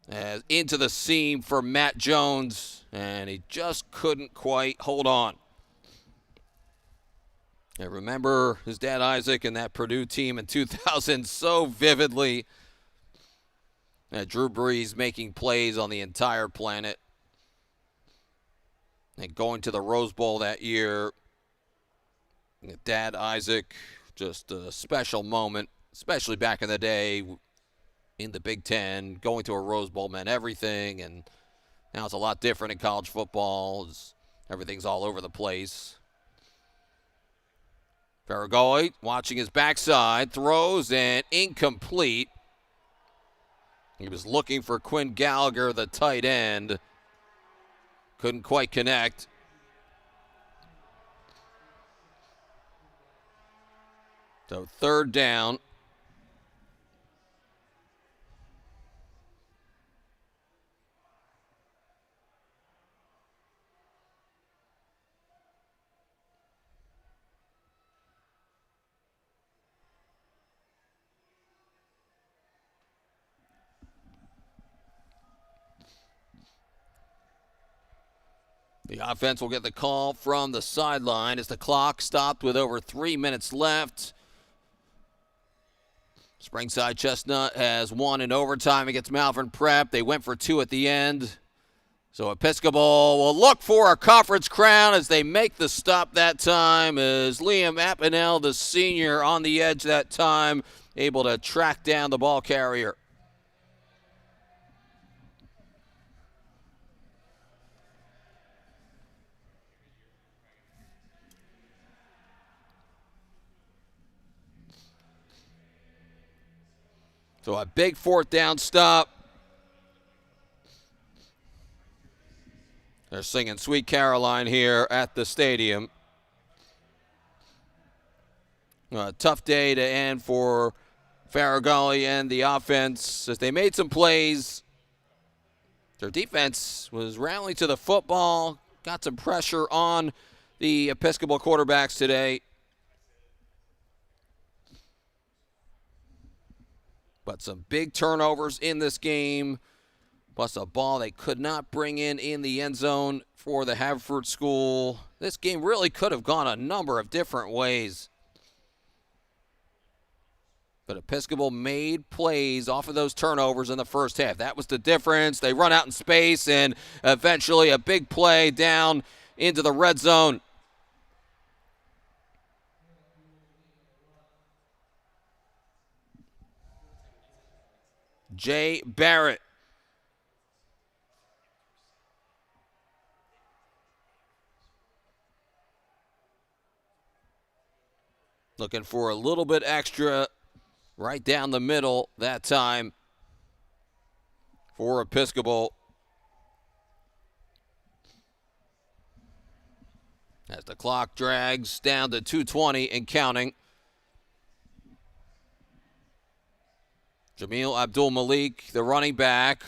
As into the seam for Matt Jones, and he just couldn't quite hold on. I remember his dad Isaac and that Purdue team in 2000 so vividly. Drew Brees making plays on the entire planet. And going to the Rose Bowl that year. Dad Isaac, just a special moment, especially back in the day in the Big Ten. Going to a Rose Bowl meant everything, and now it's a lot different in college football. Everything's all over the place. Faragali watching his backside, throws and incomplete. He was looking for Quinn Gallagher, the tight end. Couldn't quite connect. So 3rd down. The offense will get the call from the sideline as the clock stopped with over 3 minutes left. Springside Chestnut has won in overtime against Malvern Prep. They went for 2 at the end. So Episcopal will look for a conference crown as they make the stop that time, as Liam Appinell, the senior, on the edge that time, able to track down the ball carrier. So a big 4th down stop. They're singing Sweet Caroline here at the stadium. A tough day to end for Faragali and the offense as they made some plays. Their defense was rallying to the football, got some pressure on the Episcopal quarterbacks today. But some big turnovers in this game, plus a ball they could not bring in the end zone for the Haverford School. This game really could have gone a number of different ways. But Episcopal made plays off of those turnovers in the first half. That was the difference. They run out in space, and eventually a big play down into the red zone. Jay Barrett. Looking for a little bit extra right down the middle that time. for Episcopal. As the clock drags down to 2:20 and counting. Jamil Abdul-Malik, the running back.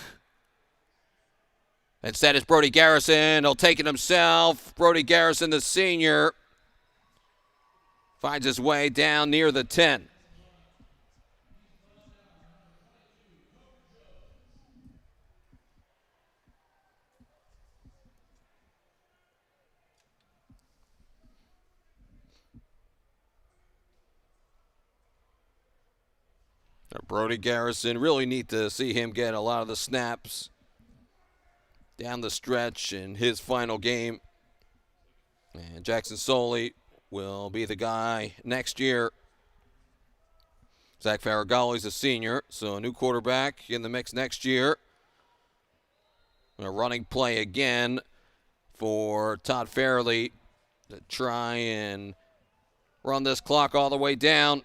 Instead, it's Brody Garrison. He'll take it himself. Brody Garrison, the senior, finds his way down near the 10. Brody Garrison, really neat to see him get a lot of the snaps down the stretch in his final game. And Jackson Soley will be the guy next year. Zach Farragoli's a senior, so a new quarterback in the mix next year. A running play again for Todd Fairley to try and run this clock all the way down.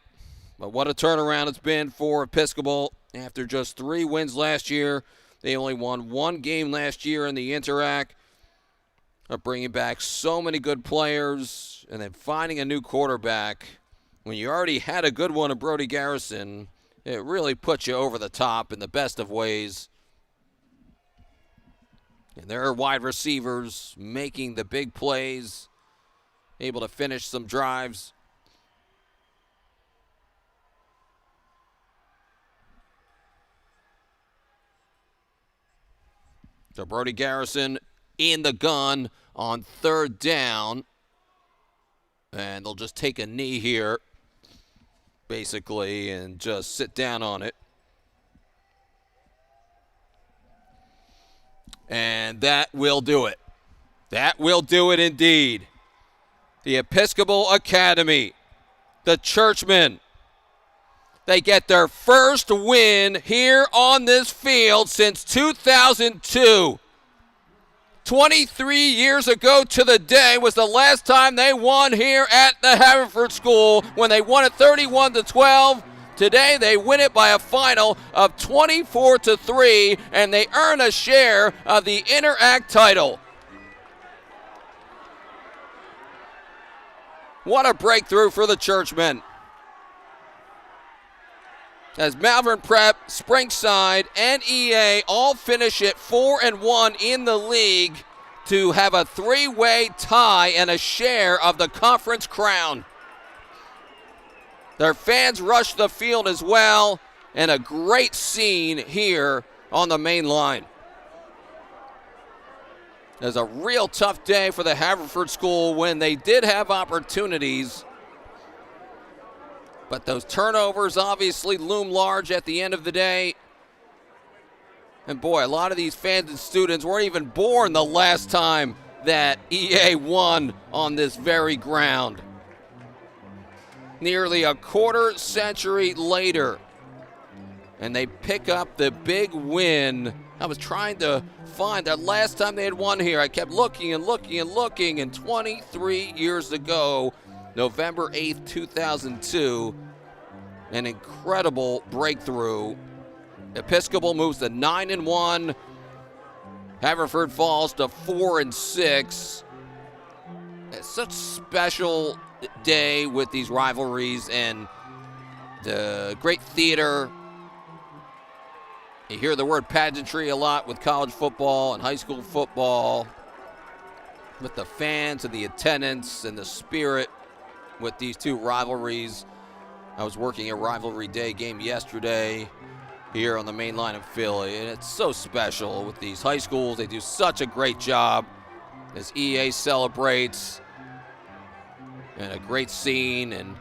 But what a turnaround it's been for Episcopal. After just 3 wins last year, they only won 1 game last year in the Interac. Bringing back so many good players and then finding a new quarterback. When you already had a good one of Brody Garrison, it really puts you over the top in the best of ways. And their wide receivers making the big plays, able to finish some drives. So Brody Garrison in the gun on 3rd down. And they'll just take a knee here, basically, and just sit down on it. And that will do it. That will do it indeed. The Episcopal Academy, the Churchmen, they get their first win here on this field since 2002. 23 years ago to the day was the last time they won here at the Haverford School when they won it 31-12. Today they win it by a final of 24-3, and they earn a share of the Interac title. What a breakthrough for the Churchmen. As Malvern Prep, Springside, and EA all finish at 4-1 in the league to have a 3-way tie and a share of the conference crown. Their fans rush the field as well, and a great scene here on the main line. It was a real tough day for the Haverford School when they did have opportunities. But those turnovers obviously loom large at the end of the day. And boy, a lot of these fans and students weren't even born the last time that EA won on this very ground. Nearly a quarter century later, and they pick up the big win. I was trying to find that last time they had won here. I kept looking and looking and looking, and 23 years ago, November 8th, 2002, an incredible breakthrough. Episcopal moves to 9-1. Haverford falls to 4-6. It's such a special day with these rivalries and the great theater. You hear the word pageantry a lot with college football and high school football, with the fans and the attendance and the spirit with these two rivalries. I was working a rivalry day game yesterday here on the main line of Philly, and it's so special with these high schools. They do such a great job as EA celebrates, and a great scene, and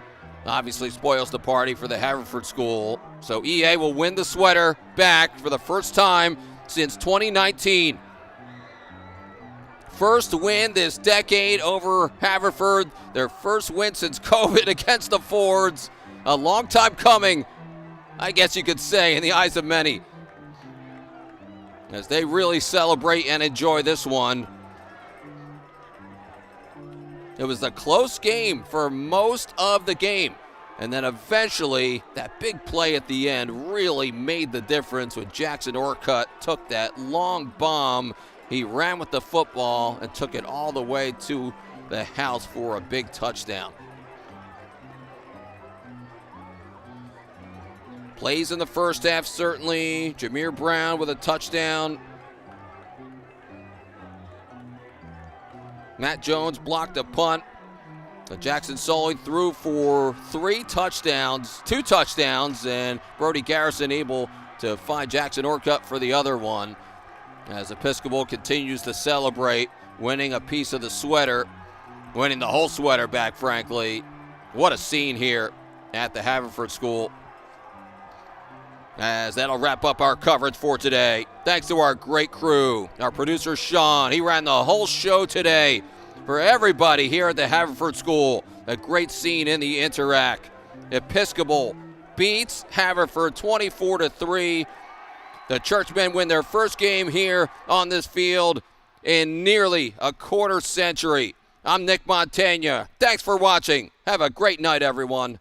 obviously spoils the party for the Haverford School. So EA will win the sweater back for the first time since 2019. First win this decade over Haverford. Their first win since COVID against the Fords. A long time coming, I guess you could say, in the eyes of many, as they really celebrate and enjoy this one. It was a close game for most of the game. And then eventually, that big play at the end really made the difference when Jackson Orcutt took that long bomb. He ran with the football and took it all the way to the house for a big touchdown. Plays in the first half, certainly. Jameer Brown with a touchdown. Matt Jones blocked a punt. Jackson Sully threw for 2 touchdowns, and Brody Garrison able to find Jackson Orcutt for the other one. As Episcopal continues to celebrate, winning a piece of the sweater, winning the whole sweater back, frankly. What a scene here at the Haverford School. As that'll wrap up our coverage for today. Thanks to our great crew, our producer Sean. He ran the whole show today for everybody here at the Haverford School. A great scene in the Interact. Episcopal beats Haverford 24-3. The Churchmen win their first game here on this field in nearly a quarter century. I'm Nick Montagna. Thanks for watching. Have a great night, everyone.